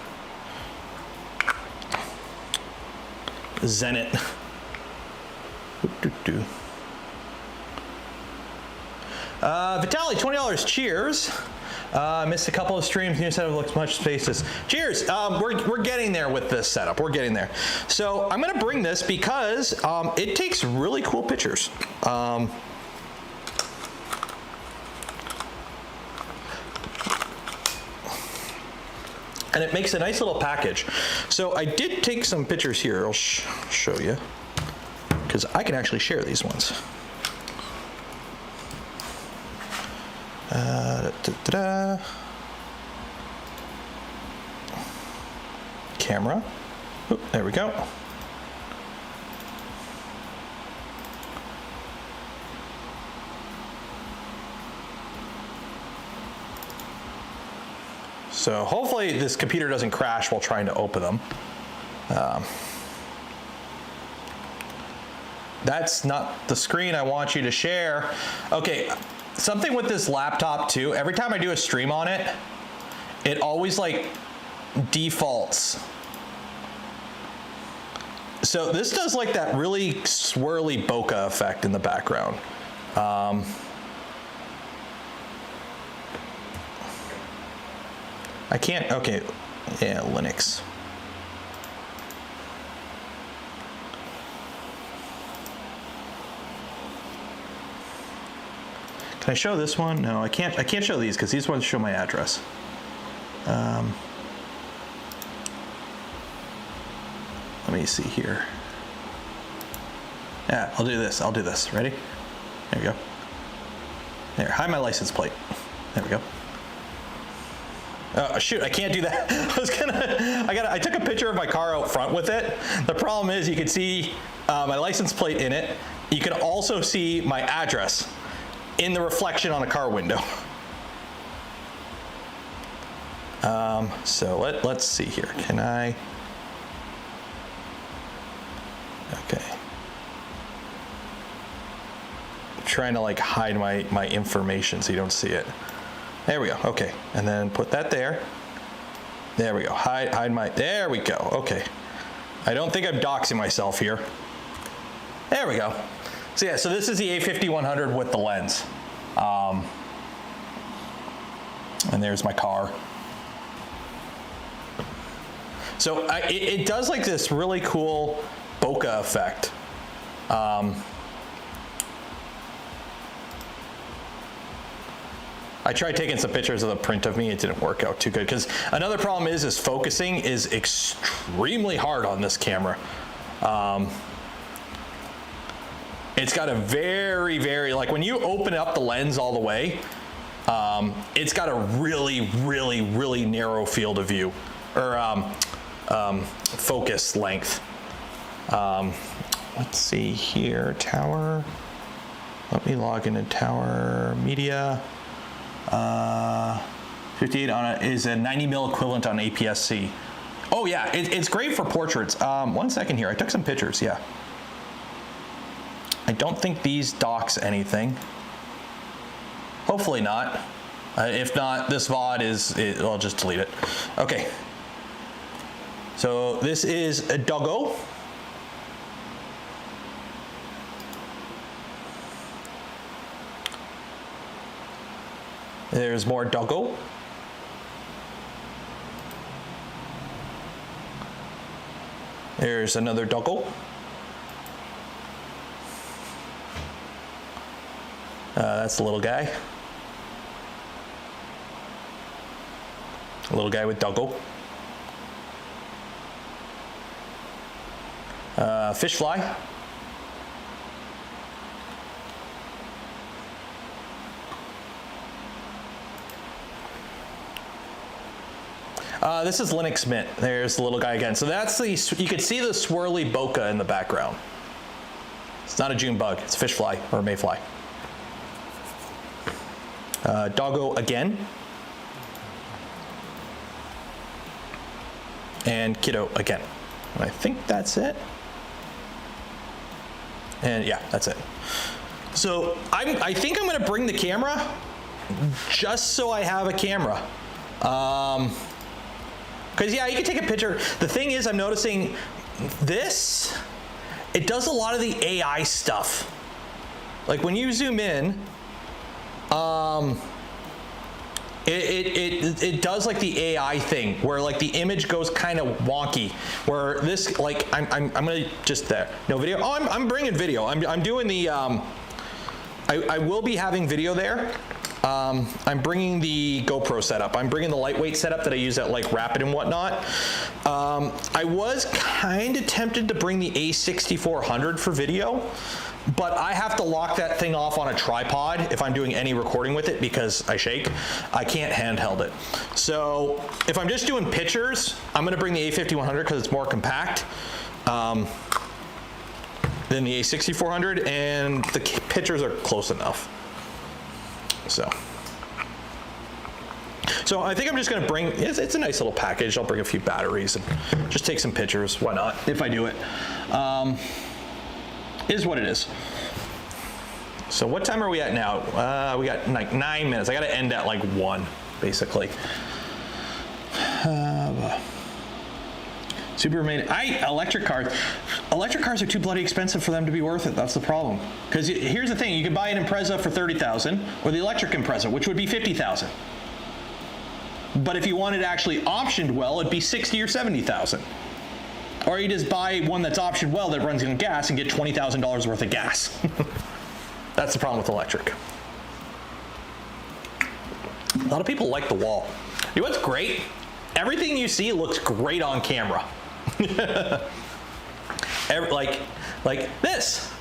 Zenit. Vitaly, $20. Cheers. Missed a couple of streams. New setup looks much spacious. Cheers. We're getting there with this setup. We're getting there. So I'm going to bring this because it takes really cool pictures. And it makes a nice little package. So I did take some pictures here. I'll show you, because I can actually share these ones. Camera. Oop, there we go. So hopefully this computer doesn't crash while trying to open them. That's not the screen I want you to share. Okay, something with this laptop too, every time I do a stream on it, it always like defaults. So this does like that really swirly bokeh effect in the background. I can't, okay, yeah, Linux. Can I show this one? No, I can't show these because these ones show my address. Let me see here. Yeah, I'll do this. Ready? There we go. There, hide my license plate. There we go. Oh shoot, I can't do that. I took a picture of my car out front with it. The problem is you can see my license plate in it. You can also see my address in the reflection on a car window. So let's see here. Can I? Okay. I'm trying to like hide my information so you don't see it. There we go, okay. And then put that there. There we go, hide my, there we go, okay. I don't think I'm doxing myself here. There we go. So yeah, so this is the A50-100 with the lens. And there's my car. So it does like this really cool bokeh effect. I tried taking some pictures of the print of me. It didn't work out too good because another problem is focusing is extremely hard on this camera. It's got a very, very, like when you open up the lens all the way, it's got a really, really, really narrow field of view or focus length. Let's see here, Tower. Let me log into Tower Media. 58 on it is a 90 mil equivalent on APS-C. Oh yeah, it's great for portraits. 1 second here, I took some pictures, yeah. I don't think these docks anything. Hopefully not. If not, this VOD I'll just delete it. Okay. So this is a doggo. There's more doggo. There's another doggo. That's the little guy. A little guy with doggo. Fish fly. This is Linux Mint. There's the little guy again. So that's the, you can see the swirly bokeh in the background. It's not a June bug, it's a fish fly or a mayfly. Doggo again. and kiddo again. And I think that's it. And yeah, that's it. So I think I'm gonna bring the camera just so I have a camera. Because yeah, you can take a picture. The thing is, I'm noticing this, it does a lot of the AI stuff. Like when you zoom in, it does like the AI thing where like the image goes kind of wonky. Where this, like I'm gonna just there. No video. Oh, I'm bringing video. I'm doing the. I will be having video there. I'm bringing the GoPro setup. I'm bringing the lightweight setup that I use at like Rapid and whatnot. I was kind of tempted to bring the A6400 for video, but I have to lock that thing off on a tripod if I'm doing any recording with it because I shake. I can't handheld it. So if I'm just doing pictures, I'm gonna bring the A5100 because it's more compact than the A6400, and the pictures are close enough. So I think I'm just gonna bring, it's a nice little package. I'll bring a few batteries and just take some pictures. Why not, if I do it. Is what it is. So what time are we at now? We got like 9 minutes. I gotta end at like 1, basically. Superman, electric cars are too bloody expensive for them to be worth it. That's the problem. Because here's the thing, you can buy an Impreza for $30,000 or the electric Impreza, which would be $50,000. But if you wanted actually optioned well, it'd be $60,000 or $70,000. Or you just buy one that's optioned well that runs on gas and get $20,000 worth of gas. That's the problem with electric. A lot of people like the wall. You know what's great? Everything you see looks great on camera. like this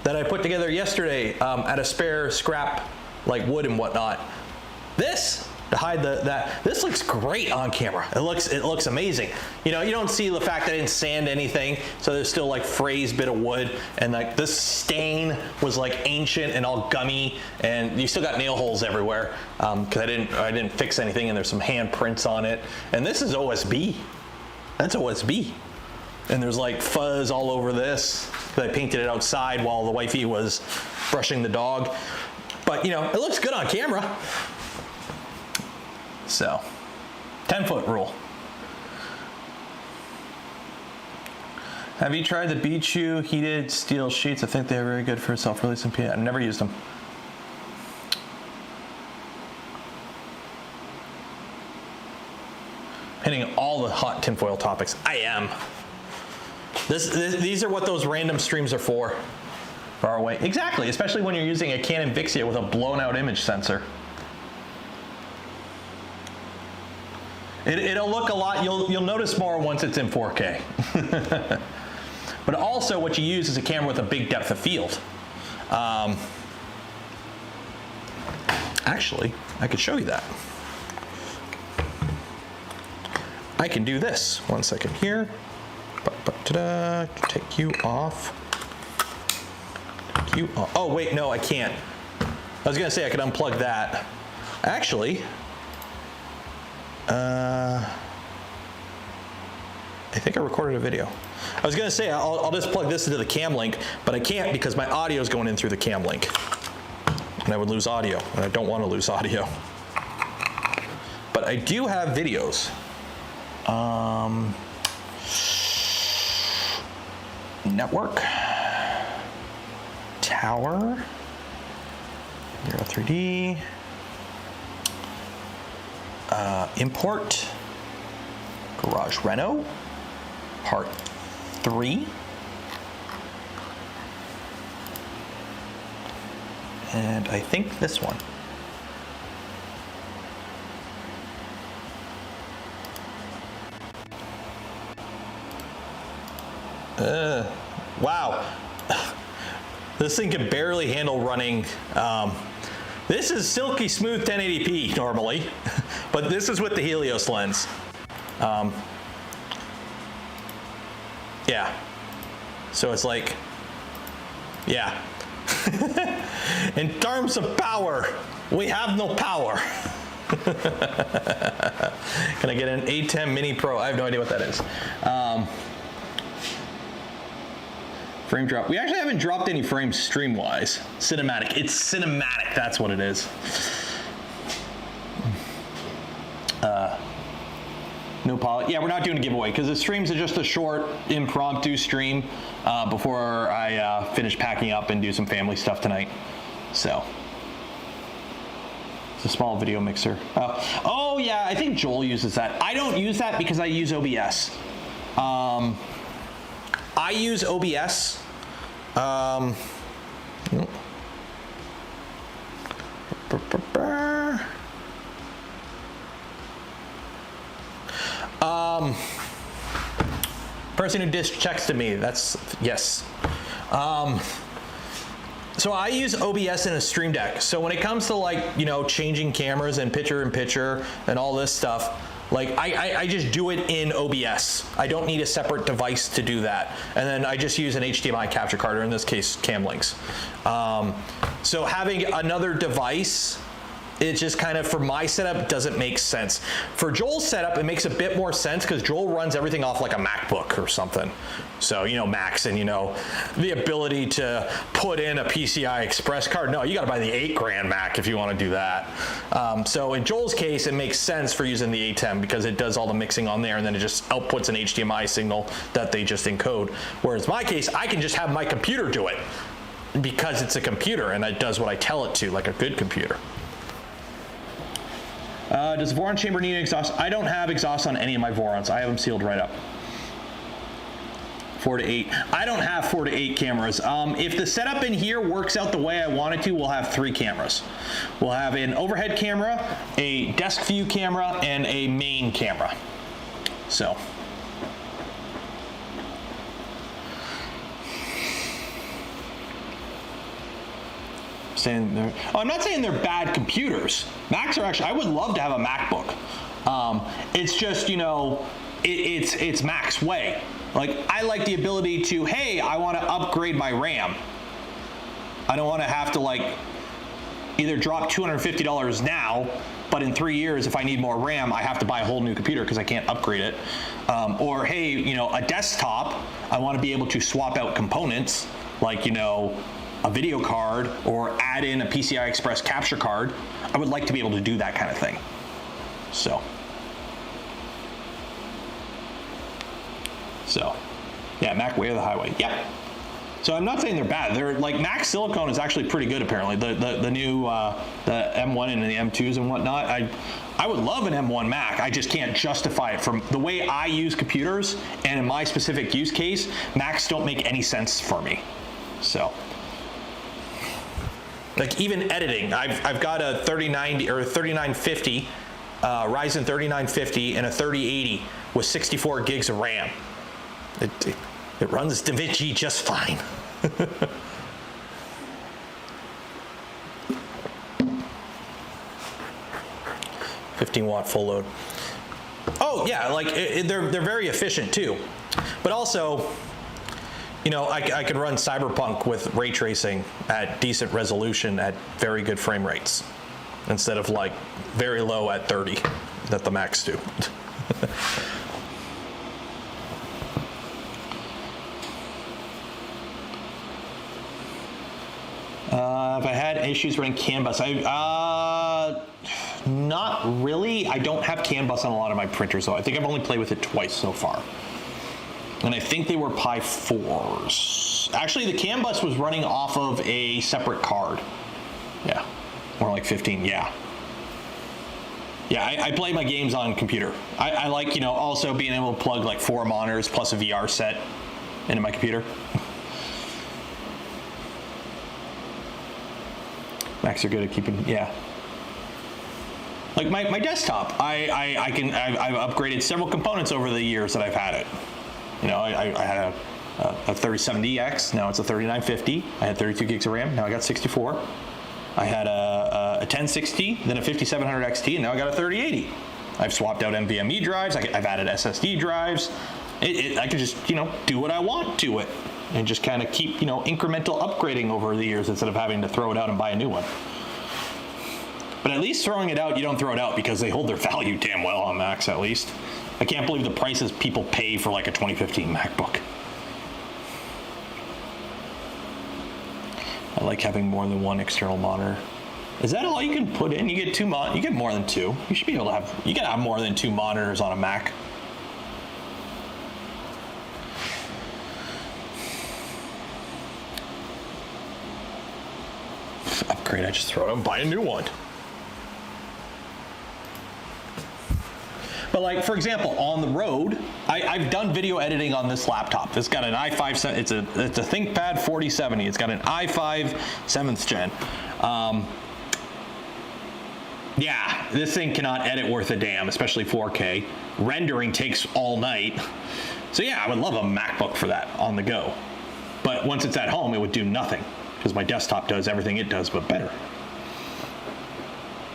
that I put together yesterday at a spare scrap like wood and whatnot. This to hide this looks great on camera. It looks amazing. You know, you don't see the fact that I didn't sand anything, so there's still like phrased bit of wood, and like this stain was like ancient and all gummy, and you still got nail holes everywhere because I didn't fix anything, and there's some hand prints on it. And this is OSB. That's OSB. And there's like fuzz all over this. I painted it outside while the wifey was brushing the dog. But you know, it looks good on camera. So, 10-foot rule. Have you tried the BChu heated steel sheets? I think they're very good for self-releasing paint. I've never used them. Hitting all the hot tinfoil topics. I am. These are what those random streams are for. Far away. Exactly, especially when you're using a Canon Vixia with a blown out image sensor. It'll look a lot, you'll notice more once it's in 4K. But also what you use is a camera with a big depth of field. Actually, I could show you that. I can do this. 1 second here. Take you off. Take you off. Oh wait, no, I can't. I was gonna say I could unplug that. Actually, I think I recorded a video. I was gonna say I'll just plug this into the cam link, but I can't because my audio is going in through the cam link, and I would lose audio, and I don't want to lose audio. But I do have videos. Network, tower, 03D, import, garage reno, part 3, and I think this one. Wow. This thing can barely handle running. This is silky smooth 1080p normally, but this is with the Helios lens. Yeah. So it's like, yeah. In terms of power, we have no power. Can I get an A10 Mini Pro? I have no idea what that is. Frame drop. We actually haven't dropped any frames stream-wise. Cinematic. It's cinematic. That's what it is. No poly. Yeah, we're not doing a giveaway because the streams are just a short, impromptu stream before I finish packing up and do some family stuff tonight. So. It's a small video mixer. Oh yeah, I think Joel uses that. I don't use that because I use OBS. I use OBS. Person who checks to me, that's, yes. So I use OBS in a Stream Deck. So when it comes to like, you know, changing cameras and picture and all this stuff, like I just do it in OBS. I don't need a separate device to do that. And then I just use an HDMI capture card, or in this case, Cam Links. So having another device, it just kind of, for my setup, doesn't make sense. For Joel's setup, it makes a bit more sense because Joel runs everything off like a MacBook or something. So, you know, Macs and, you know, the ability to put in a PCI Express card. No, you got to buy the $8,000 Mac if you want to do that. So in Joel's case, it makes sense for using the A10 because it does all the mixing on there and then it just outputs an HDMI signal that they just encode. Whereas in my case, I can just have my computer do it because it's a computer and it does what I tell it to, like a good computer. Does the Voron chamber need an exhaust? I don't have exhaust on any of my Vorons. I have them sealed right up. 4 to 8. I don't have 4 to 8 cameras. If the setup in here works out the way I want it to, we'll have 3 cameras. We'll have an overhead camera, a desk view camera, and a main camera. So. I'm not saying they're bad computers. Macs are actually, I would love to have a MacBook. It's just, you know, it's Mac's way. Like, I like the ability to, hey, I want to upgrade my RAM. I don't want to have to, like, either drop $250 now, but in 3 years, if I need more RAM, I have to buy a whole new computer because I can't upgrade it. Or, hey, you know, a desktop, I want to be able to swap out components, like, you know, a video card or add in a PCI Express capture card. I would like to be able to do that kind of thing. So yeah, Mac way of the highway. Yep. So I'm not saying they're bad. They're like, Mac silicone is actually pretty good apparently. The new the M1 and the M2s and whatnot. I would love an M1 Mac. I just can't justify it from the way I use computers, and in my specific use case, Macs don't make any sense for me. So. Like even editing, I've got a 3090 or 3950, Ryzen 3950 and a 3080 with 64 gigs of RAM. It runs DaVinci just fine. 15-watt full load. Oh yeah, like they're very efficient too, but also, you know, I could run Cyberpunk with ray tracing at decent resolution at very good frame rates instead of like very low at 30 that the Macs do. Have I had issues running CAN bus? Not really. I don't have CAN bus on a lot of my printers though. I think I've only played with it twice so far. And I think they were Pi 4s. Actually, the CAN bus was running off of a separate card. Yeah, more like 15, yeah. Yeah, I play my games on computer. I like, you know, also being able to plug like 4 monitors plus a VR set into my computer. Macs are good at keeping, yeah. Like my desktop, I've upgraded several components over the years that I've had it. You know, I had a 3070X, now it's a 3950. I had 32 gigs of RAM, now I got 64. I had a 1060, then a 5700 XT, and now I got a 3080. I've swapped out NVMe drives, I've added SSD drives. I could just, you know, do what I want to it and just kind of keep, you know, incremental upgrading over the years instead of having to throw it out and buy a new one. But at least throwing it out, you don't throw it out because they hold their value damn well on Macs at least. I can't believe the prices people pay for like a 2015 MacBook. I like having more than one external monitor. Is that all you can put in? You get two you get more than two. You should be able to have, you can have more than 2 monitors on a Mac. Upgrade, I just throw it out and buy a new one. But like, for example, on the road, I've done video editing on this laptop. It's got an i5, it's a ThinkPad 4070. It's got an i5 7th gen. Yeah, this thing cannot edit worth a damn, especially 4K. Rendering takes all night. So yeah, I would love a MacBook for that on the go. But once it's at home, it would do nothing because my desktop does everything it does, but better.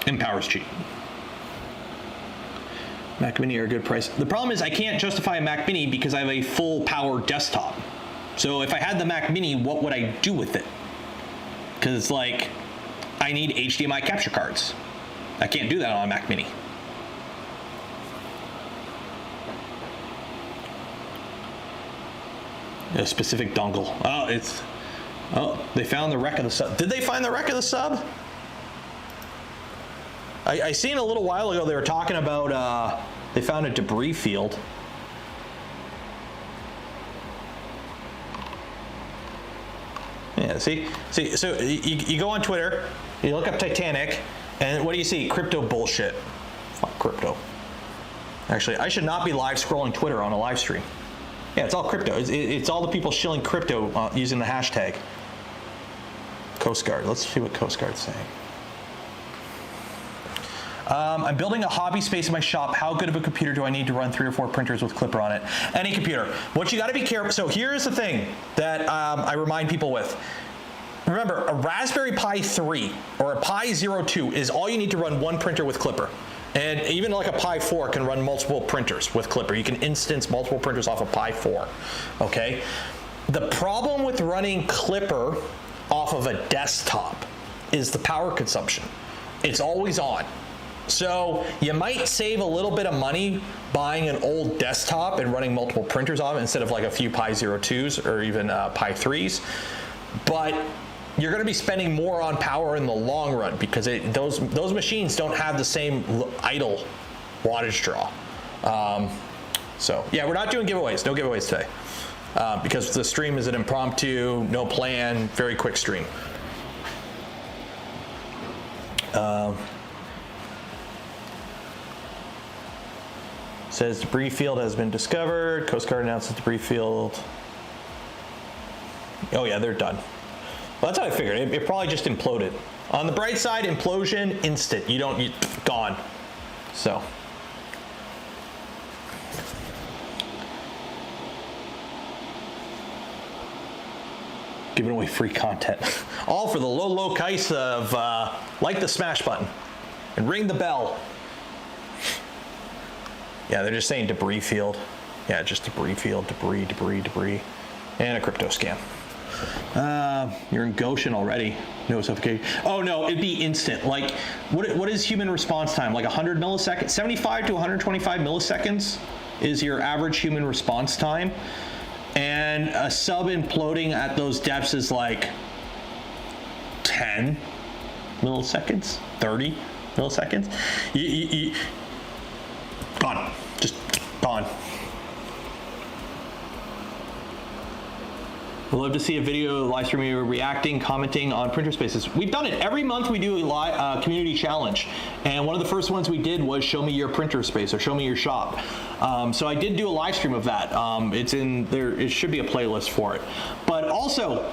And power's cheap. Mac Mini are a good price. The problem is I can't justify a Mac Mini because I have a full power desktop. So if I had the Mac Mini, what would I do with it? Because it's like, I need HDMI capture cards. I can't do that on a Mac Mini. A specific dongle. Oh, they found the wreck of the sub. Did they find the wreck of the sub? I seen a little while ago they were talking about they found a debris field. Yeah, see, so you go on Twitter, you look up Titanic, and what do you see? Crypto bullshit. Fuck crypto. Actually, I should not be live scrolling Twitter on a live stream. Yeah, it's all crypto. It's all the people shilling crypto using the hashtag. Coast Guard. Let's see what Coast Guard's saying. I'm building a hobby space in my shop. How good of a computer do I need to run 3 or 4 printers with Clipper on it? Any computer. What you got to be careful. So here's the thing that I remind people with. Remember, a Raspberry Pi 3 or a Pi 02 is all you need to run 1 printer with Clipper. And even like a Pi 4 can run multiple printers with Clipper. You can instance multiple printers off a Pi 4, okay? The problem with running Clipper off of a desktop is the power consumption. It's always on. So you might save a little bit of money buying an old desktop and running multiple printers on it instead of like a few Pi 02s or even Pi 3s. But you're going to be spending more on power in the long run because those machines don't have the same idle wattage draw. So yeah, we're not doing giveaways. No giveaways today because the stream is an impromptu, no plan, very quick stream. Says debris field has been discovered. Coast Guard announces debris field. Oh yeah, they're done. Well, that's how I figured. It probably just imploded. On the bright side, implosion, instant. Gone. So. Giving away free content. All for the low price of like the smash button and ring the bell. Yeah, they're just saying debris field. Yeah, just debris field, debris, and a crypto scam. You're in Goshen already. No suffocation. Oh no, it'd be instant. Like, what is human response time? Like 100 milliseconds? 75 to 125 milliseconds is your average human response time. And a sub imploding at those depths is like 10 milliseconds, 30 milliseconds. Gone. Just gone. I'd love to see a video live stream where you're reacting, commenting on printer spaces. We've done it. Every month we do a community challenge. And one of the first ones we did was show me your printer space or show me your shop. So I did do a live stream of that. It's in there. It should be a playlist for it. But also,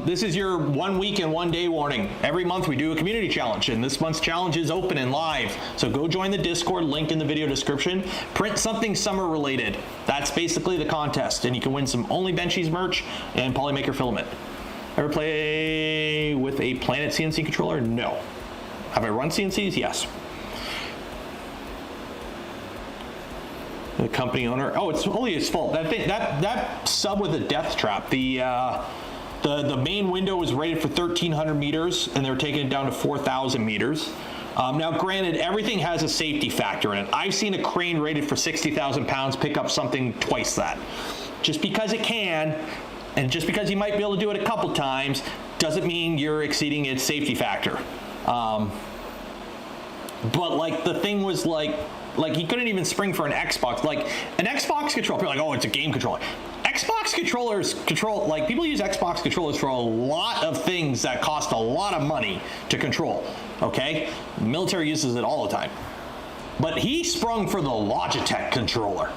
this is your 1 week and 1 day warning. Every month we do a community challenge, and this month's challenge is open and live. So go join the Discord, link in the video description. Print something summer related. That's basically the contest, and you can win some Only Benchies merch and Polymaker filament. Ever play with a Planet CNC controller? No. Have I run CNCs? Yes. The company owner. Oh, it's only his fault. That sub with a death trap. The main window was rated for 1,300 meters, and they were taking it down to 4,000 meters. Now, granted, everything has a safety factor in it. I've seen a crane rated for 60,000 pounds pick up something twice that. Just because it can, and just because you might be able to do it a couple times, doesn't mean you're exceeding its safety factor. But like the thing was like he couldn't even spring for an Xbox. Like an Xbox controller, people are like, oh, it's a game controller. Xbox controllers like people use Xbox controllers for a lot of things that cost a lot of money to control. Okay, the military uses it all the time. But he sprung for the Logitech controller.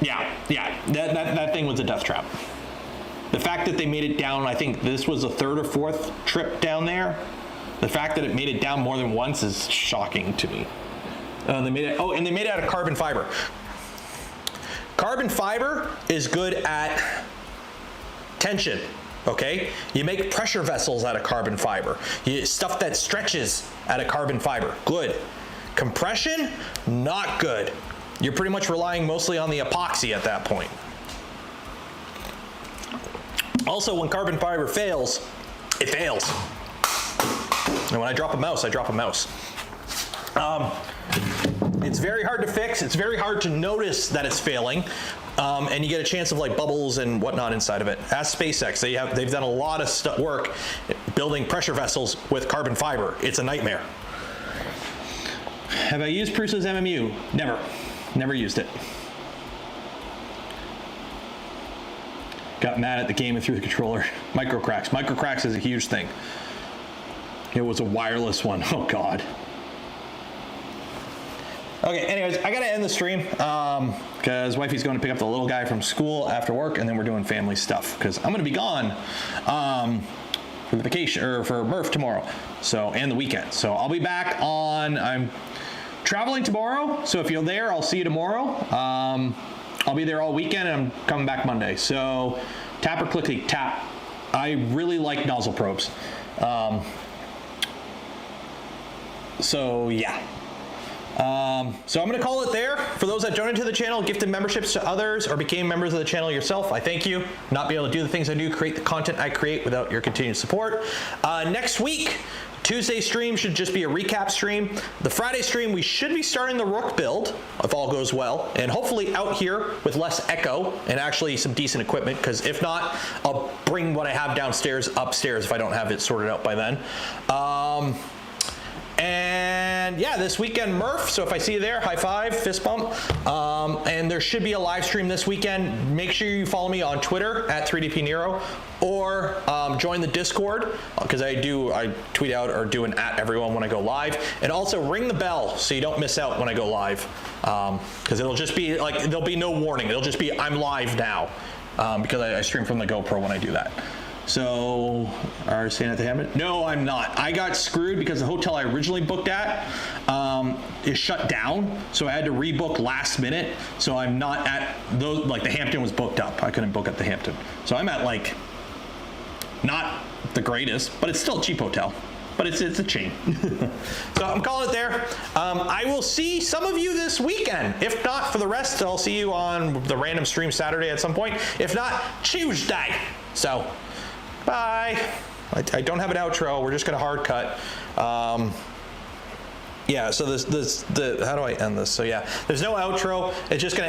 Yeah, that thing was a death trap. The fact that they made it down, I think this was the third or fourth trip down there. The fact that it made it down more than once is shocking to me. They made it out of carbon fiber. Carbon fiber is good at tension, okay? You make pressure vessels out of carbon fiber. Stuff that stretches out of carbon fiber, good. Compression, not good. You're pretty much relying mostly on the epoxy at that point. Also, when carbon fiber fails, it fails. And when I drop a mouse, I drop a mouse. It's very hard to fix. It's very hard to notice that it's failing. And you get a chance of like bubbles and whatnot inside of it. Ask SpaceX. They've done a lot of work building pressure vessels with carbon fiber. It's a nightmare. Have I used Prusa's MMU? Never used it. Got mad at the game and threw the controller. Microcracks. Microcracks is a huge thing. It was a wireless one. Oh, God. Okay, anyways, I gotta end the stream because wifey's going to pick up the little guy from school after work, and then we're doing family stuff because I'm gonna be gone for the vacation or for MRRF tomorrow, and the weekend. So I'll be back I'm traveling tomorrow. So if you're there, I'll see you tomorrow. I'll be there all weekend, and I'm coming back Monday. So tap or clicky tap. I really like nozzle probes. So yeah. So I'm going to call it there. For those that donated to the channel, gifted memberships to others, or became members of the channel yourself, I thank you. Not be able to do the things I do, create the content I create without your continued support. Next week, Tuesday stream should just be a recap stream. The Friday stream, we should be starting the Rook build, if all goes well, and hopefully out here with less echo and actually some decent equipment, because if not, I'll bring what I have downstairs upstairs if I don't have it sorted out by then. And yeah, this weekend MRRF, so if I see you there, high five, fist bump. And there should be a live stream this weekend. Make sure you follow me on Twitter at 3DPNero, or join the Discord, because I tweet out or do an @ everyone when I go live. And also ring the bell so you don't miss out when I go live, because it'll just be like, there'll be no warning. It'll just be, I'm live now, because I stream from the GoPro when I do that. So, are you staying at the Hampton? No, I'm not. I got screwed because the hotel I originally booked at is shut down, so I had to rebook last minute. So I'm not at those, like the Hampton was booked up. I couldn't book at the Hampton. So I'm at like, not the greatest, but it's still a cheap hotel. But it's a chain. So I'm calling it there. I will see some of you this weekend. If not, for the rest, I'll see you on the random stream Saturday at some point. If not, Tuesday. So, bye. I don't have an outro. We're just gonna hard cut. Yeah. So how do I end this? So yeah, there's no outro. It's just gonna end.